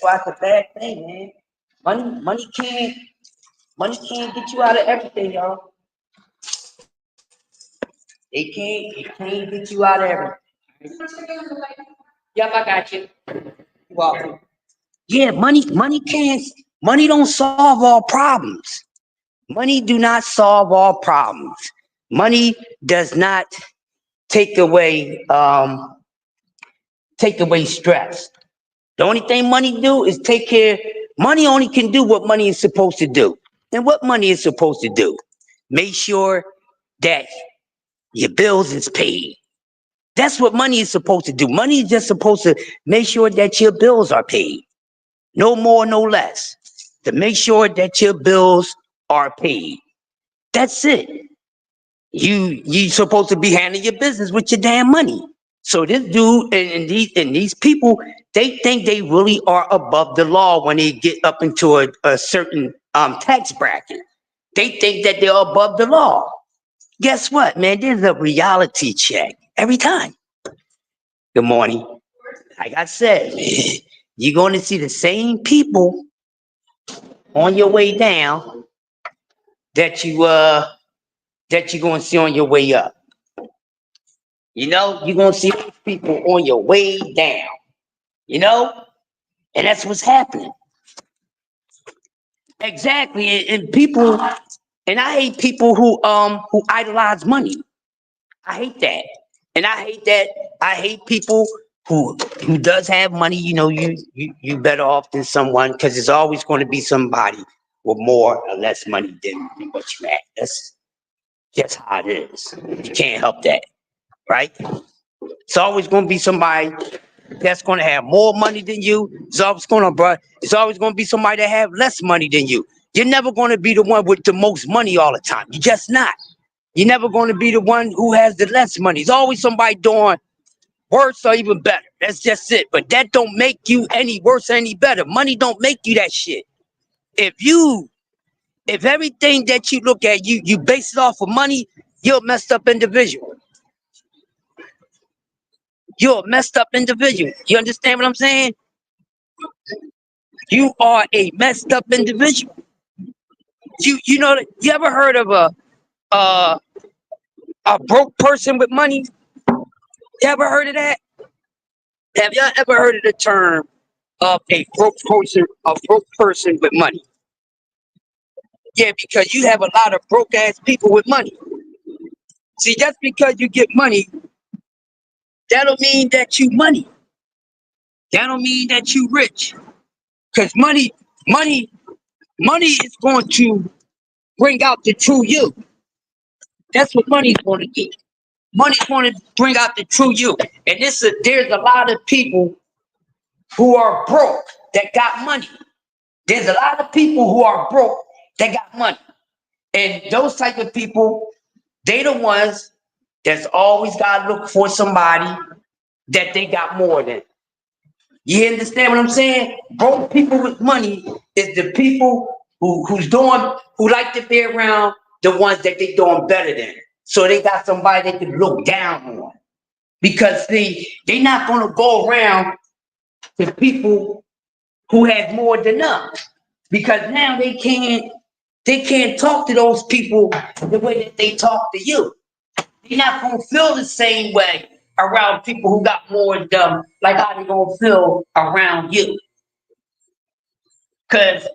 why it's a bad thing, man. Money can't get you out of everything, y'all. It can't get you out of everything. Yep, I got you. Well, yeah, money don't solve all problems. Money do not solve all problems. Money does not take away stress. The only thing money do is take care. Money only can do what money is supposed to do. And what money is supposed to do? Make sure that your bills is paid. That's what money is supposed to do. Money is just supposed to make sure that your bills are paid. No more, no less. To make sure that your bills are paid. That's it. You supposed to be handling your business with your damn money. So this dude and these people, they think they really are above the law when they get up into a certain tax bracket. They think that they're above the law. Guess what, man? There's a reality check every time. Good morning. Like I said, you're going to see the same people on your way down that you're going to see on your way up. You know, you're going to see those people on your way down. You know, And that's what's happening. Exactly. And people, and I hate people who idolize money. I hate that. And I hate that. I hate people who does have money. You know, you better off than someone, because there's always going to be somebody with more or less money than what you have. That's just how it is. You can't help that, right? It's always going to be somebody that's going to have more money than you. It's always going to, bro. It's always going to be somebody that have less money than you. You're never going to be the one with the most money all the time. You're just not. You're never going to be the one who has the less money. It's always somebody doing worse or even better. That's just it. But that don't make you any worse or any better. Money don't make you that shit. If everything that you look at, you base it off of money, you're a messed up individual. You're a messed up individual. You understand what I'm saying? You are a messed up individual. You know, you ever heard of uh, a broke person with money? You ever heard of that? Have y'all ever heard of the term of a broke person with money? Yeah, because you have a lot of broke ass people with money. See, just because you get money, that don't mean that you money. That don't mean that you rich. Because money, money is going to bring out the true you. That's what money's going to do. Money's going to bring out the true you. And there's a lot of people who are broke that got money. There's a lot of people who are broke that got money. And those type of people, they the ones that's always got to look for somebody that they got more than. You understand what I'm saying? Broke people with money is the people who like to be around the ones that they doing better than. So they got somebody they can look down on. Because they not gonna go around to people who has more than them. Because now they can't talk to those people the way that they talk to you. They're not gonna feel the same way around people who got more than them, like how they gonna feel around you. Cause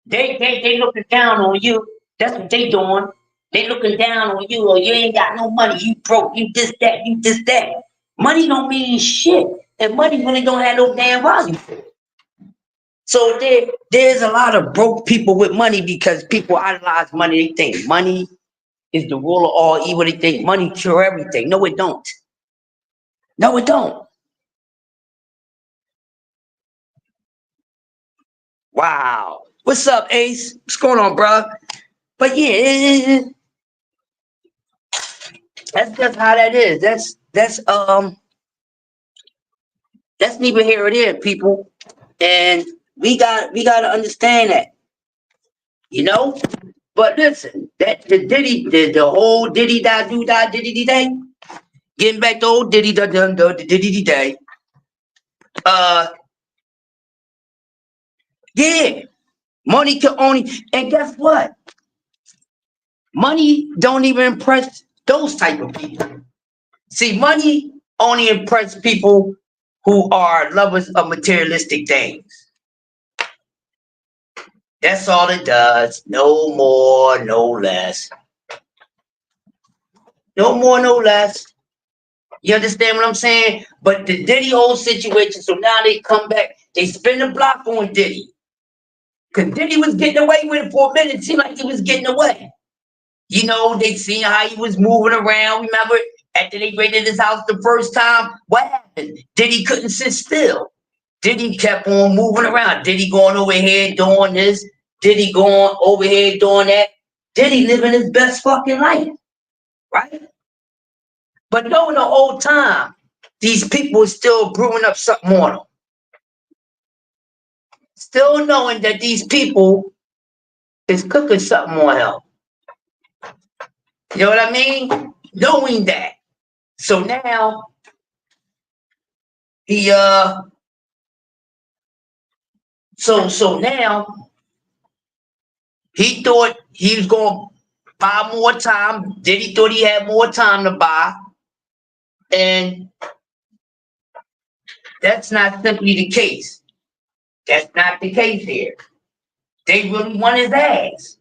they looking down on you. That's what they doing. They looking down on you, or you ain't got no money, you broke, you this, that. Money don't mean shit. And money really don't have no damn value. So there's a lot of broke people with money because people idolize money. They think money is the rule of all evil. They think money cure everything. No, it don't. No, it don't. Wow. What's up, Ace? What's going on, bro? But yeah, that's just how that is. That's neither here nor there, people. And we gotta understand that, you know? But listen, that the whole diddy da do da diddy day, getting back to old diddy da dun da diddy day. Uh yeah, money can only, and guess what? Money don't even impress those type of people. See, money only impress people who are lovers of materialistic things. That's all it does. No more, no less. No more, no less. You understand what I'm saying? But the Diddy whole situation, so now they come back, they spin the block on Diddy. Because Diddy was getting away with it for a minute. It seemed like he was getting away. You know, they seen how he was moving around. Remember, after they raided his house the first time, what happened? Diddy couldn't sit still. Diddy kept on moving around. Diddy going over here doing this. Diddy going over here doing that. Diddy living his best fucking life, right? But knowing the whole time, these people are still brewing up something on them. Still knowing that these people is cooking something on him. You know what I mean? Knowing that. So now he so now he thought he was gonna buy more time. Diddy thought he had more time to buy. And that's not simply the case. That's not the case here. They really want his ass.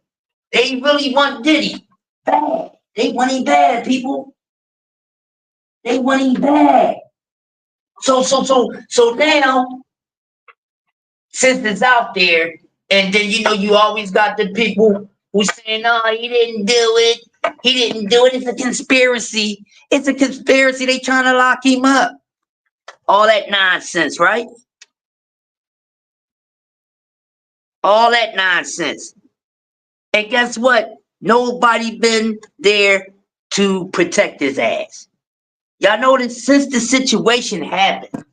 They really want Diddy bad. They want him bad, people. They want him bad. So now, since it's out there, and then you always got the people who saying, "No, he didn't do it. He didn't do it. It's a conspiracy. It's a conspiracy. They trying to lock him up." All that nonsense, right? All that nonsense. And guess what? Nobody been there to protect his ass. Y'all notice since the situation happened,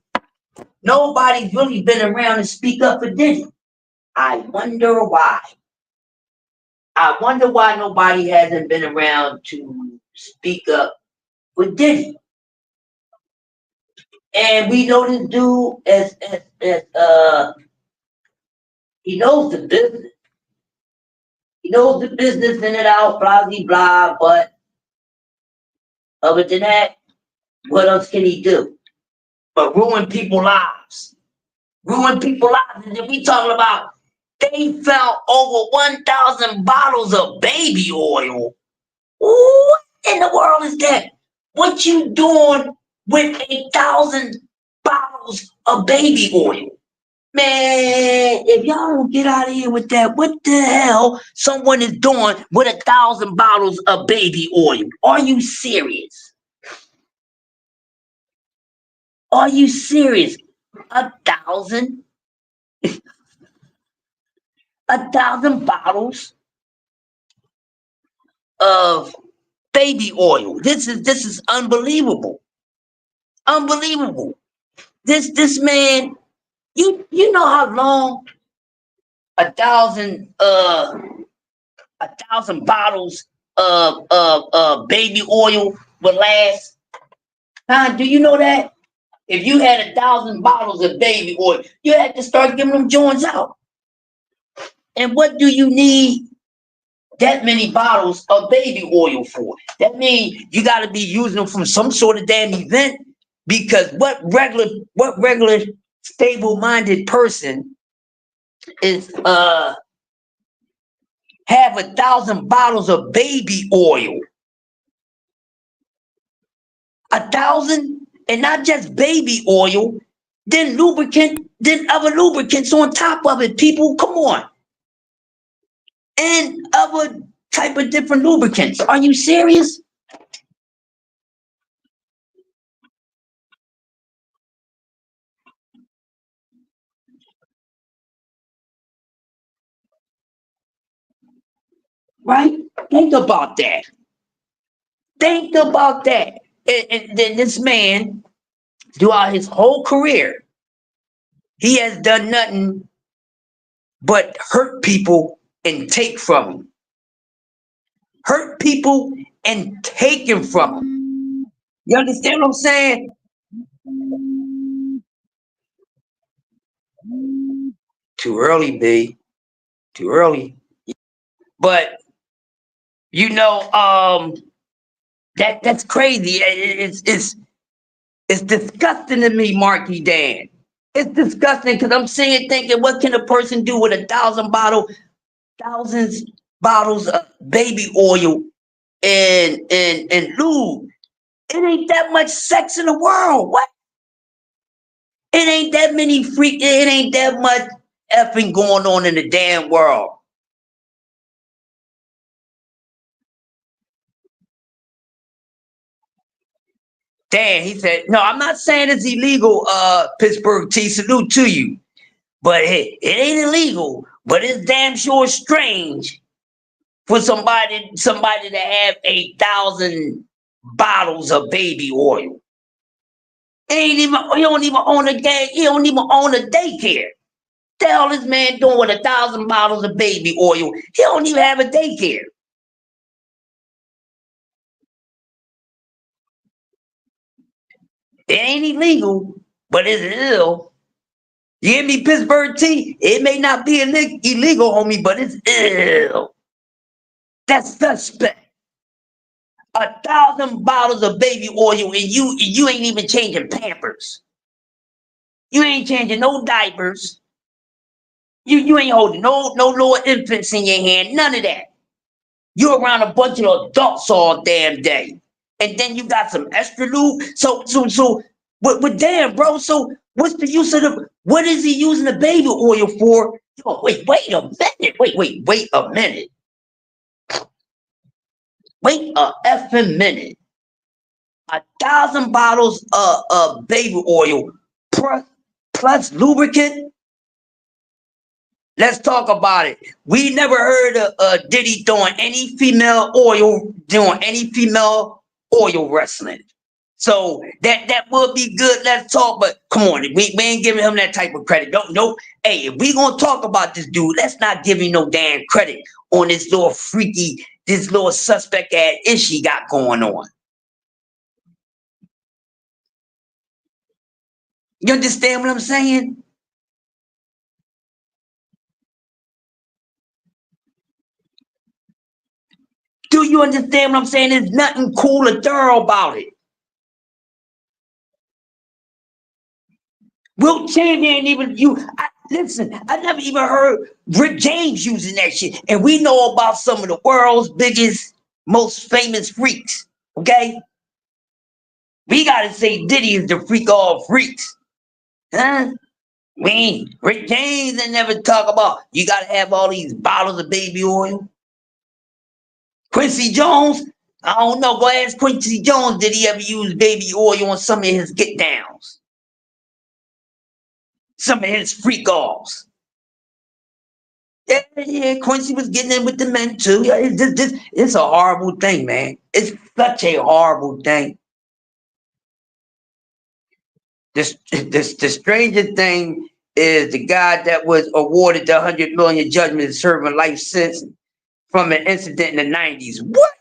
nobody's really been around to speak up for Diddy. I wonder why. I wonder why nobody hasn't been around to speak up for Diddy. And we know this dude as he knows the business. He knows the business in and out, blah blah blah. But other than that, what else can he do? But ruin people's lives. Ruin people's lives. And then we talking about they found over 1,000 bottles of baby oil. What in the world is that? What you doing with 1,000 bottles of baby oil? Man, if y'all don't get out of here with that, what the hell someone is doing with 1,000 bottles of baby oil? Are you serious? Are you serious? 1,000? 1,000 bottles of baby oil. This is unbelievable. Unbelievable. This man, you know how long 1,000 bottles of baby oil would last? Huh? Do you know that? If you had 1,000 bottles of baby oil, you had to start giving them joints out. And what do you need that many bottles of baby oil for? That means you got to be using them from some sort of damn event. Because what regular stable-minded person is have 1,000 bottles of baby oil? 1,000, and not just baby oil, then lubricant, then other lubricants on top of it. People, come on, and other type of different lubricants. Are you serious? Right? Think about that. Think about that. And then this man, throughout his whole career, he has done nothing but hurt people and take from them. Hurt people and taken from them. You understand what I'm saying? Too early, B. Too early. But you know, that's crazy. It's disgusting to me, Marky Dan. It's disgusting because I'm sitting thinking, what can a person do with 1,000 bottles of baby oil and lube? It ain't that much sex in the world. What? It ain't that many freak. It ain't that much effing going on in the damn world. Dan, he said, no, I'm not saying it's illegal, Pittsburgh T. Salute to you. But it ain't illegal. But it's damn sure strange for somebody to have 1,000 bottles of baby oil. He don't even own a day, he don't even own a daycare. The hell this man doing with 1,000 bottles of baby oil? He don't even have a daycare. It ain't illegal, but it's ill. You hear me, Pittsburgh T? It may not be illegal, homie, but it's ill. That's suspect. 1,000 bottles of baby oil, and you ain't even changing Pampers. You ain't changing no diapers. You ain't holding no little infants in your hand, none of that. You're around a bunch of adults all damn day. And then you got some extra lube. But damn, bro, so what's the use of what is he using the baby oil for? Oh, wait a minute. Wait a minute. Wait a effing minute. 1,000 bottles of baby oil plus lubricant? Let's talk about it. We never heard of Diddy doing any female oil wrestling. So that would be good. Let's talk, but come on, we ain't giving him that type of credit. Don't no. Hey, if we gonna talk about this dude, let's not give him no damn credit on this little suspect ass issue he got going on. You understand what I'm saying? Do you understand what I'm saying? There's nothing cool or thorough about it. Will Champion ain't even listen, I never even heard Rick James using that shit. And we know about some of the world's biggest, most famous freaks. Okay? We gotta say Diddy is the freak of all freaks. Huh? Rick James ain't never talk about you gotta have all these bottles of baby oil. Quincy Jones, I don't know. Go ask Quincy Jones, did he ever use baby oil on some of his get downs? Some of his freak offs. Yeah, Quincy was getting in with the men too. Yeah, it's a horrible thing, man. It's such a horrible thing. The strangest thing is the guy that was awarded the 100 million judgment serving life sentence from an incident in the 90s. What?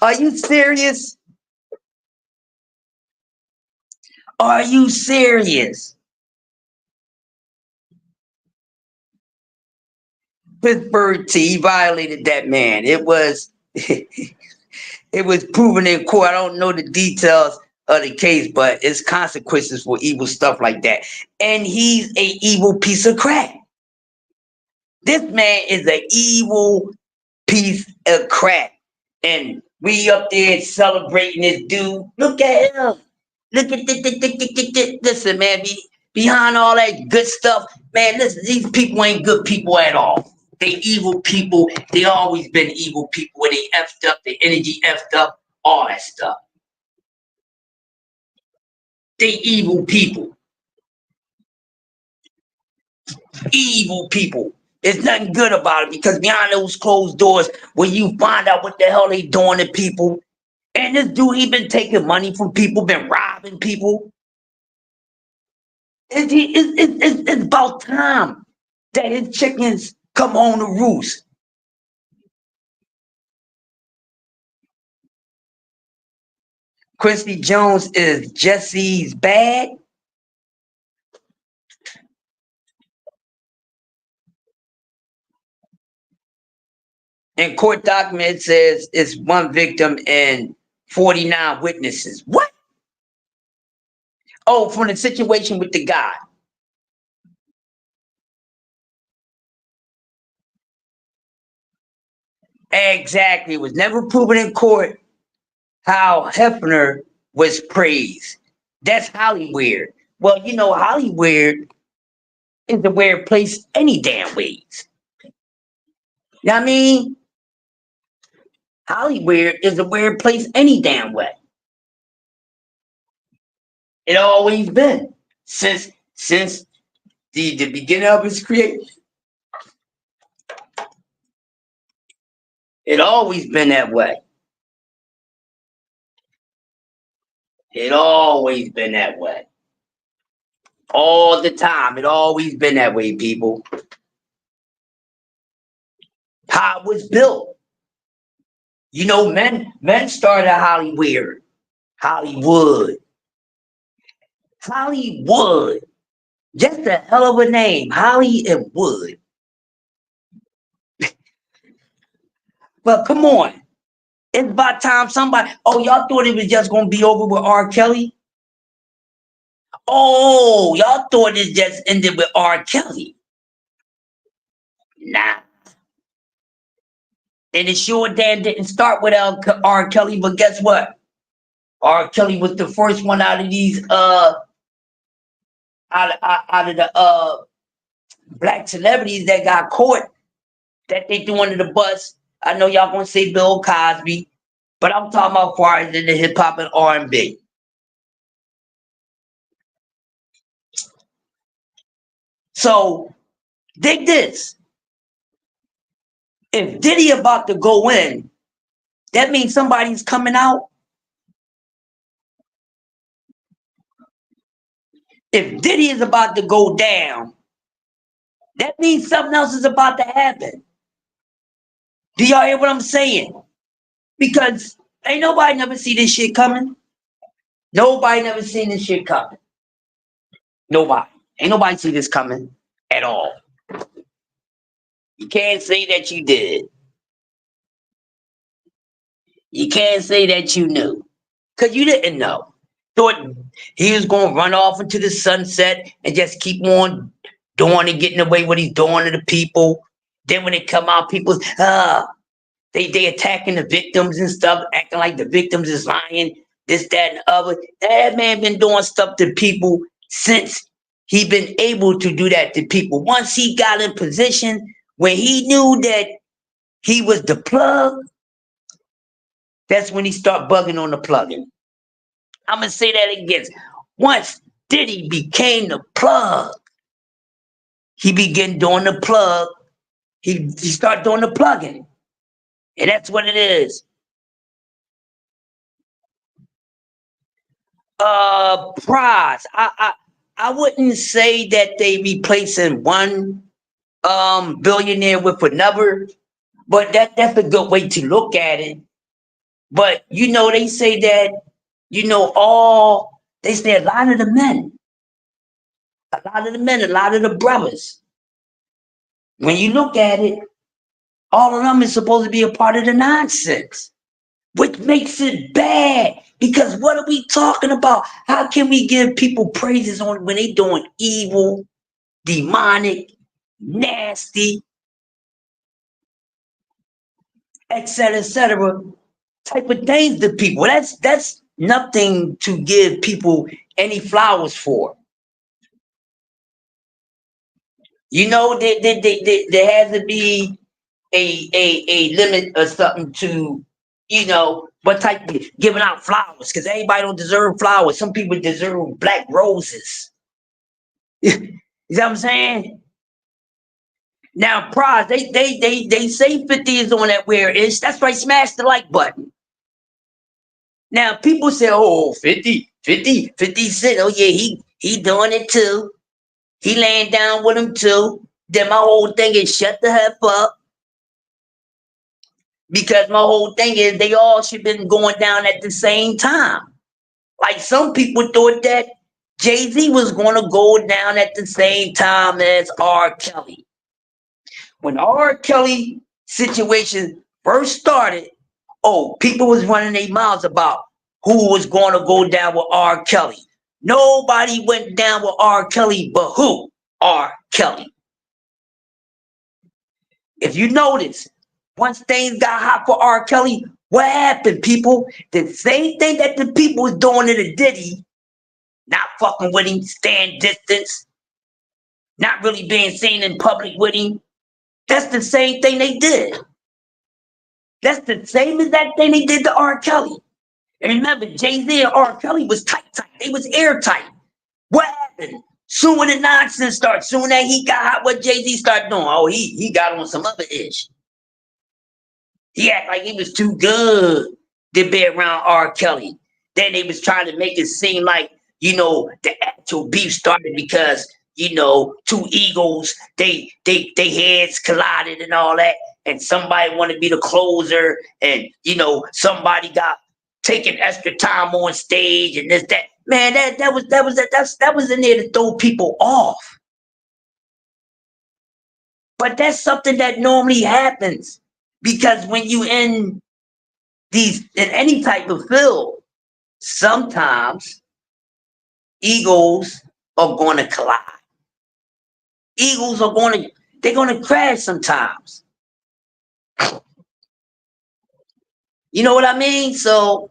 Are you serious? Are you serious? Pittsburgh T violated that man. It was proven in court. I don't know the details of the case, but it's consequences for evil stuff like that. And he's a evil piece of crap. This man is an evil piece of crap. And we up there celebrating this dude. Look at him. Look at this. Listen, man, behind all that good stuff, man, listen, these people ain't good people at all. They evil people. They always been evil people where they effed up, their energy effed up, all that stuff. They evil people. Evil people. There's nothing good about it because behind those closed doors, when you find out what the hell they doing to people, and this dude, he been taking money from people, been robbing people. It's about time that his chickens come home to roost. Quincy Jones is Jesse's bag. And court document says it's one victim and 49 witnesses. What? Oh, from the situation with the guy. Exactly. It was never proven in court how Hefner was praised. That's Hollywood. Well, you know, Hollywood is a weird place any damn ways. You know what I mean? Hollywood is a weird place any damn way. It always been since the beginning of its creation. It always been that way. It always been that way. All the time. It always been that way, people. How it was built. You know, men started Hollywood. Hollywood. Hollywood. Just a hell of a name. Holly and Wood. But come on. It's about time somebody. Oh, y'all thought it was just gonna be over with R. Kelly? Oh, y'all thought it just ended with R. Kelly. Nah. And it sure damn didn't start with R. Kelly, but guess what? R. Kelly was the first one out of these out of the black celebrities that got caught that they threw under the bus. I know y'all gonna say Bill Cosby, but I'm talking about far as in the hip hop and R&B. So dig this. If Diddy about to go in, that means somebody's coming out. If Diddy is about to go down, that means something else is about to happen. Do y'all hear what I'm saying? Because ain't nobody never see this shit coming. Nobody never seen this shit coming. Nobody. Ain't nobody see this coming at all. You can't say that you did. You can't say that you knew. Because you didn't know. Thought he was going to run off into the sunset and just keep on doing and getting away what he's doing to the people. Then when it come out, people, they attacking the victims and stuff, acting like the victims is lying, this, that, and the other. That man been doing stuff to people since he been able to do that to people. Once he got in position when he knew that he was the plug, that's when he start bugging on the plugin. I'm gonna say that again. Once Diddy became the plug, he began doing the plug. He started doing the plugging, and that's what it is. Prize. I wouldn't say that they replacing one billionaire with another, but that's a good way to look at it. But you know, they say that, you know, they say a lot of the men, a lot of the brothers. When you look at it, all of them is supposed to be a part of the nonsense, which makes it bad. Because what are we talking about? How can we give people praises on when they doing evil, demonic, nasty, etc., type of things to people? That's nothing to give people any flowers for. You know, there has to be a limit or something to, you know, what type of giving out flowers, because everybody don't deserve flowers. Some people deserve black roses. You know what I'm saying? Now, prize, they say 50 is on that where ish. That's right, smash the like button. Now, people say, oh, 50 Cent. Oh, yeah, he doing it too. He laying down with him too. Then my whole thing is shut the heck up. Because my whole thing is they all should been going down at the same time. Like some people thought that Jay-Z was going to go down at the same time as R. Kelly. When R. Kelly situation first started, people was running their mouths about who was going to go down with R. Kelly. Nobody went down with R. Kelly, but who? R. Kelly. If you notice, once things got hot for R. Kelly, what happened, people? The same thing that the people was doing to the Diddy, not fucking with him, staying distance, not really being seen in public with him. That's the same thing they did. That's the same exact thing they did to R. Kelly. And remember, Jay-Z and R. Kelly was tight. They was airtight. What happened? Soon when the nonsense started, soon that he got hot, what Jay-Z started doing? Oh, he got on some other ish. He acted like he was too good to be around R. Kelly. Then they was trying to make it seem like, you know, the actual beef started because, you know, two egos, they heads collided and all that. And somebody wanted to be the closer, and you know, somebody got taking extra time on stage and this, that. Man, that was in there to throw people off. But that's something that normally happens. Because when you in any type of field, sometimes egos are going to collide. Egos are they're going to crash sometimes. You know what I mean? So,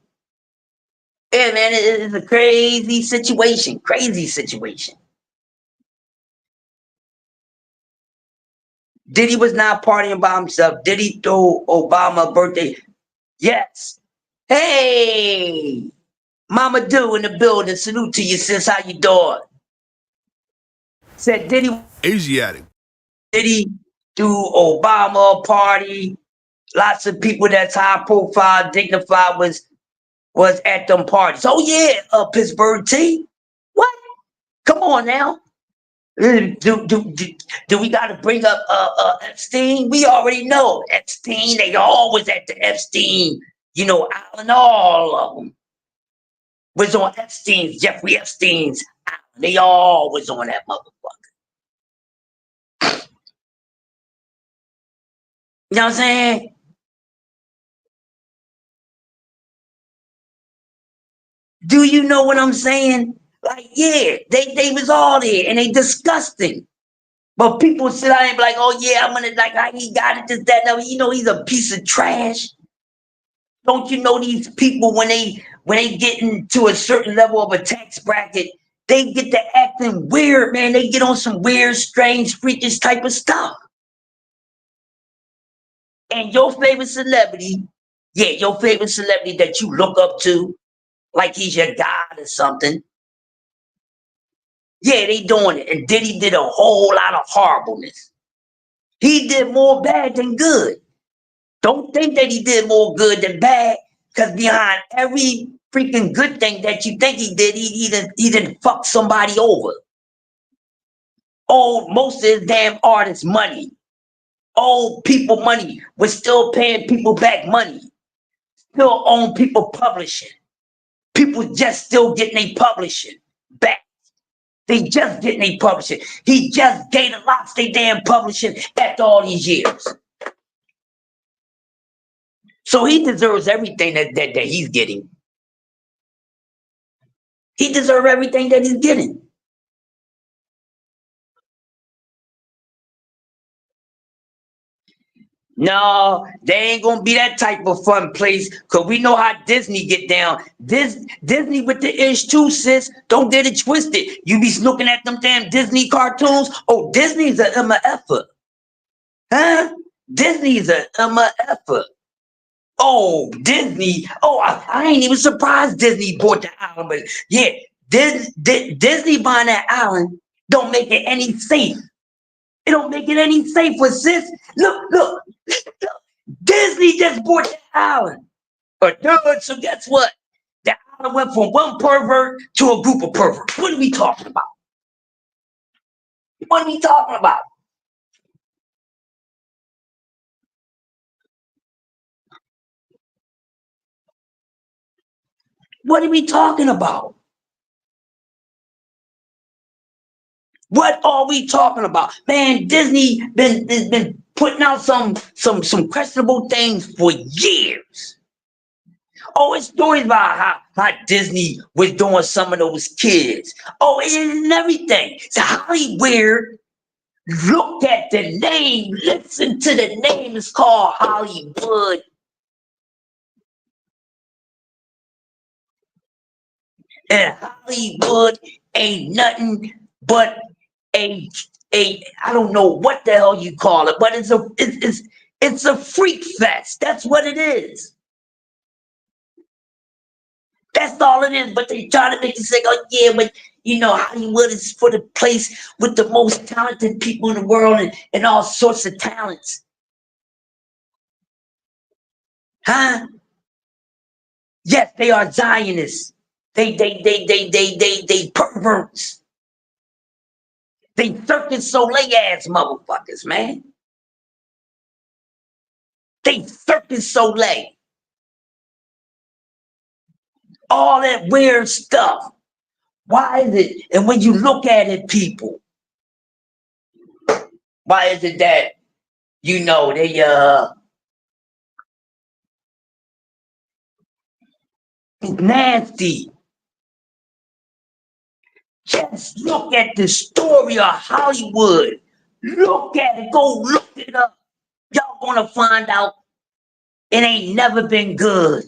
yeah, man, it's a crazy situation. Crazy situation. Diddy was not partying by himself. Diddy threw Obama a birthday. Yes. Hey, Mama Do in the building. Salute to you, sis. How you doing? Said Asiatic. Diddy do Obama party. Lots of people that's high profile, dignified was at them parties. Oh yeah, Pittsburgh T. What? Come on now. Do we got to bring up Epstein? We already know Epstein. They always at the Epstein. You know, Allen, all of them was on Epstein's, Jeffrey Epstein's island. They all was on that motherfucker. You know what I'm saying? Do you know what I'm saying? Like, yeah, they was all there and they disgusting. But people sit out and be like, oh yeah, I'm gonna like how he got it, this, that, no. You know he's a piece of trash. Don't you know these people when they get into a certain level of a tax bracket, they get to acting weird, man. They get on some weird, strange, freakish type of stuff. And your favorite celebrity, yeah, your favorite celebrity that you look up to, like he's your god or something. Yeah, they doing it. And Diddy did a whole lot of horribleness. He did more bad than good. Don't think that he did more good than bad, because behind every freaking good thing that you think he did, he didn't fuck somebody over. Owed most of his damn artists money. Owed people money. Was still paying people back money. Still own people publishing. People just still getting their publishing back. They just getting their publishing. He just gave the lots they damn publishing after all these years. So he deserves everything that he's getting. He deserves everything that he's getting. No, they ain't gonna be that type of fun place, cause we know how Disney get down. Disney with the ish too, sis. Don't get it twisted. You be looking at them damn Disney cartoons. Oh, Disney's a MFer. Huh? Disney's a MFer. Oh, Disney. Oh, I ain't even surprised Disney bought the island, but yeah, Disney buying that island don't make it any safe. It don't make it any safer, sis. Look. Disney just bought the island. Dude, so guess what? The island went from one pervert to a group of perverts. What are we talking about? What are we talking about? What are we talking about? What are we talking about? Man, Disney been putting out some questionable things for years. Oh, it's stories about how Disney was doing some of those kids. Oh, and everything. It's Hollywood. Look at the name. Listen to the name. It's called Hollywood. And Hollywood ain't nothing but a I don't know what the hell you call it, but it's a freak fest. That's what it is. That's all it is. But they try to make you say, oh yeah, but you know, Hollywood is for the place with the most talented people in the world and all sorts of talents. Huh? Yes, they are Zionists. They perverts. They Cirque Soleil ass motherfuckers, man. They Cirque Soleil. All that weird stuff. Why is it? And when you look at it, people, why is it that you know they nasty? Just look at the story of Hollywood. Look at it. Go look it up. Y'all gonna find out it ain't never been good.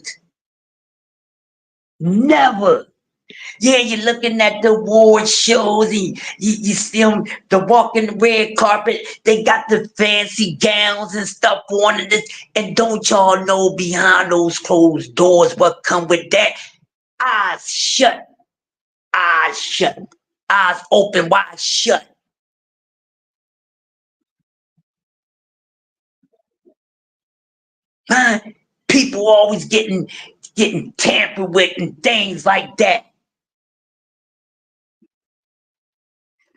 Never. Yeah, you're looking at the award shows and you see them, the walking the red carpet, they got the fancy gowns and stuff on it. And don't y'all know behind those closed doors what come with that? Eyes shut, eyes shut, eyes open, wide shut. Huh? People always getting tampered with and things like that.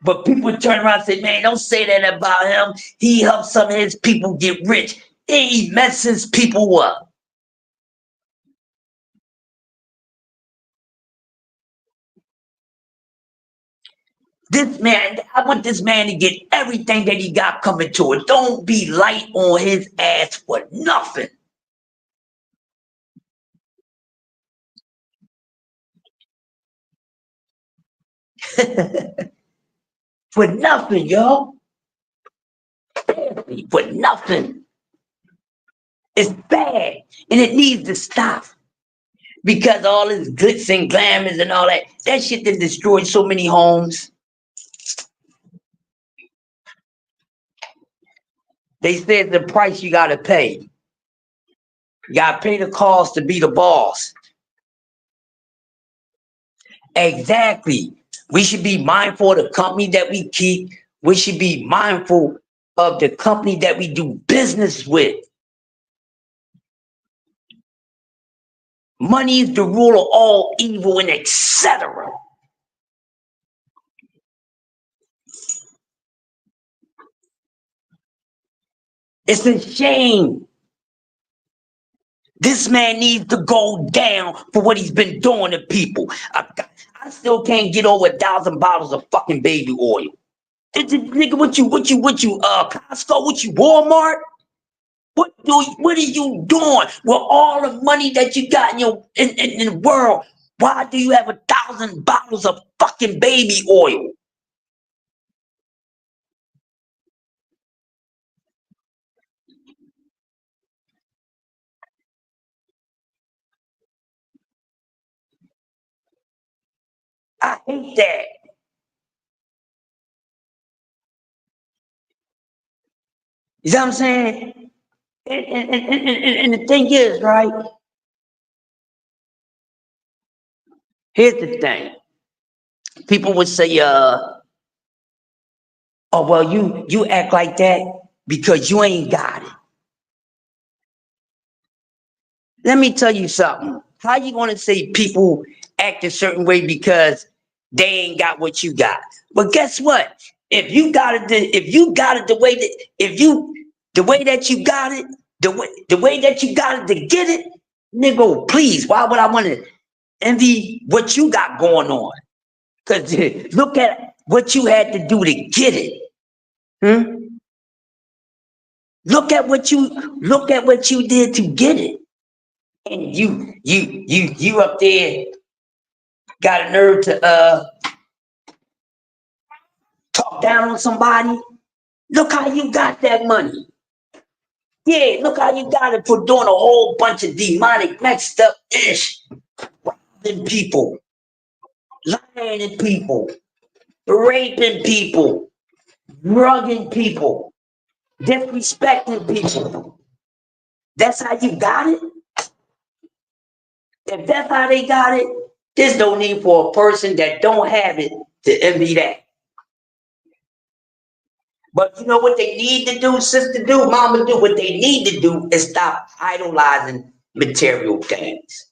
But people turn around and say, man, don't say that about him. He helped some of his people get rich. He messes people up. This man, I want this man to get everything that he got coming to it. Don't be light on his ass for nothing. For nothing, yo. For nothing. It's bad. And it needs to stop. Because all this glitz and glamours and all that shit that destroyed so many homes. They said the price you gotta pay. You gotta pay the cost to be the boss. Exactly. We should be mindful of the company that we keep. We should be mindful of the company that we do business with. Money is the rule of all evil and etc. It's a shame. This man needs to go down for what he's been doing to people. I still can't get over 1,000 bottles of fucking baby oil. Nigga, what you, Costco, what you, Walmart? What are you doing with all the money that you got in the world? Why do you have 1,000 bottles of fucking baby oil? I hate that. You know what I'm saying? And the thing is, right? Here's the thing. People would say, oh well, you act like that because you ain't got it. Let me tell you something. How you gonna say people act a certain way because they ain't got what you got? But guess what? If you got it, the way that you got it, the way that you got it to get it, nigga, please, why would I want to envy what you got going on? Because look at what you had to do to get it. Hmm? Look at what you did to get it. And you up there got a nerve to talk down on somebody. Look how you got that money. Yeah, look how you got it for doing a whole bunch of demonic messed up ish. Robbing people, lying to people, raping people, drugging people, disrespecting people. That's how you got it? If that's how they got it, there's no need for a person that don't have it to envy that. But you know what they need to do, sister do, mama do? What they need to do is stop idolizing material things.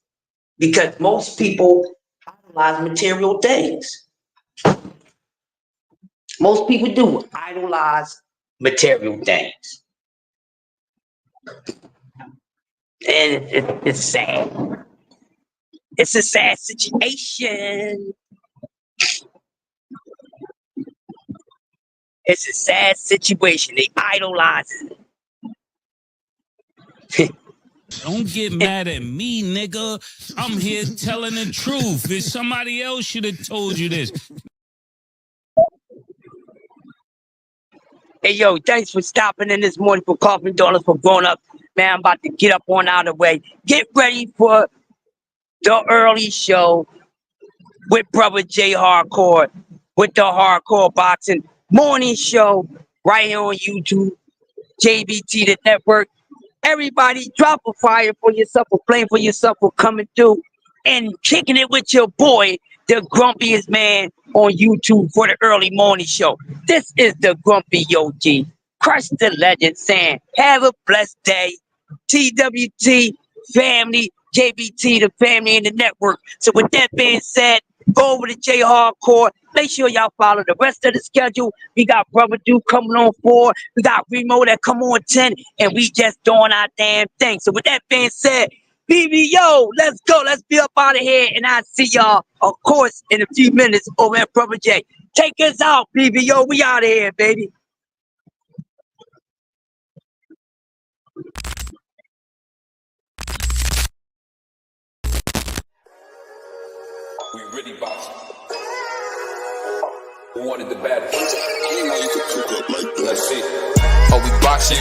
Because most people idolize material things. Most people do idolize material things. And it's sad. It's a sad situation. It's a sad situation. They idolize it. Don't get mad at me, nigga. I'm here telling the truth. If somebody else should have told you this. Hey, yo, thanks for stopping in this morning for Coffee Dollars for Grown Ups. Man, I'm about to get up on out of the way. Get ready for the early show with Brother J Hardcore, with the Hardcore Boxing Morning Show right here on YouTube, JBT the Network. Everybody drop a fire for yourself, a flame for yourself for coming through and kicking it with your boy, the grumpiest man on YouTube for the early morning show. This is the Grumpy OG. Crush the legend saying, have a blessed day. TWT family, JBT, the family in the network. So with that being said, go over to J Hardcore. Make sure y'all follow the rest of the schedule. We got Brother Duke coming on 4. We got Remo that come on 10. And we just doing our damn thing. So with that being said, BBO, let's go. Let's be up out of here. And I'll see y'all, of course, in a few minutes over at Brother J. Take us out, BBO. We out of here, baby. We really boxing. Who wanted the baddest? Let's see. Oh, we boxing?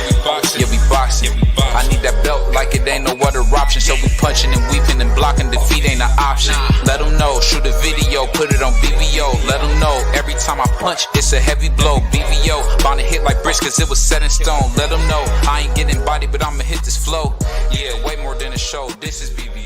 Yeah, we boxing. I need that belt like it ain't no other option. So we punching and weaving and blocking. Defeat ain't an option. Let them know. Shoot a video. Put it on BBO. Let them know. Every time I punch, it's a heavy blow. BBO. Bound to hit like bricks cause it was set in stone. Let them know. I ain't getting body, but I'ma hit this flow. Yeah, way more than a show. This is BBO.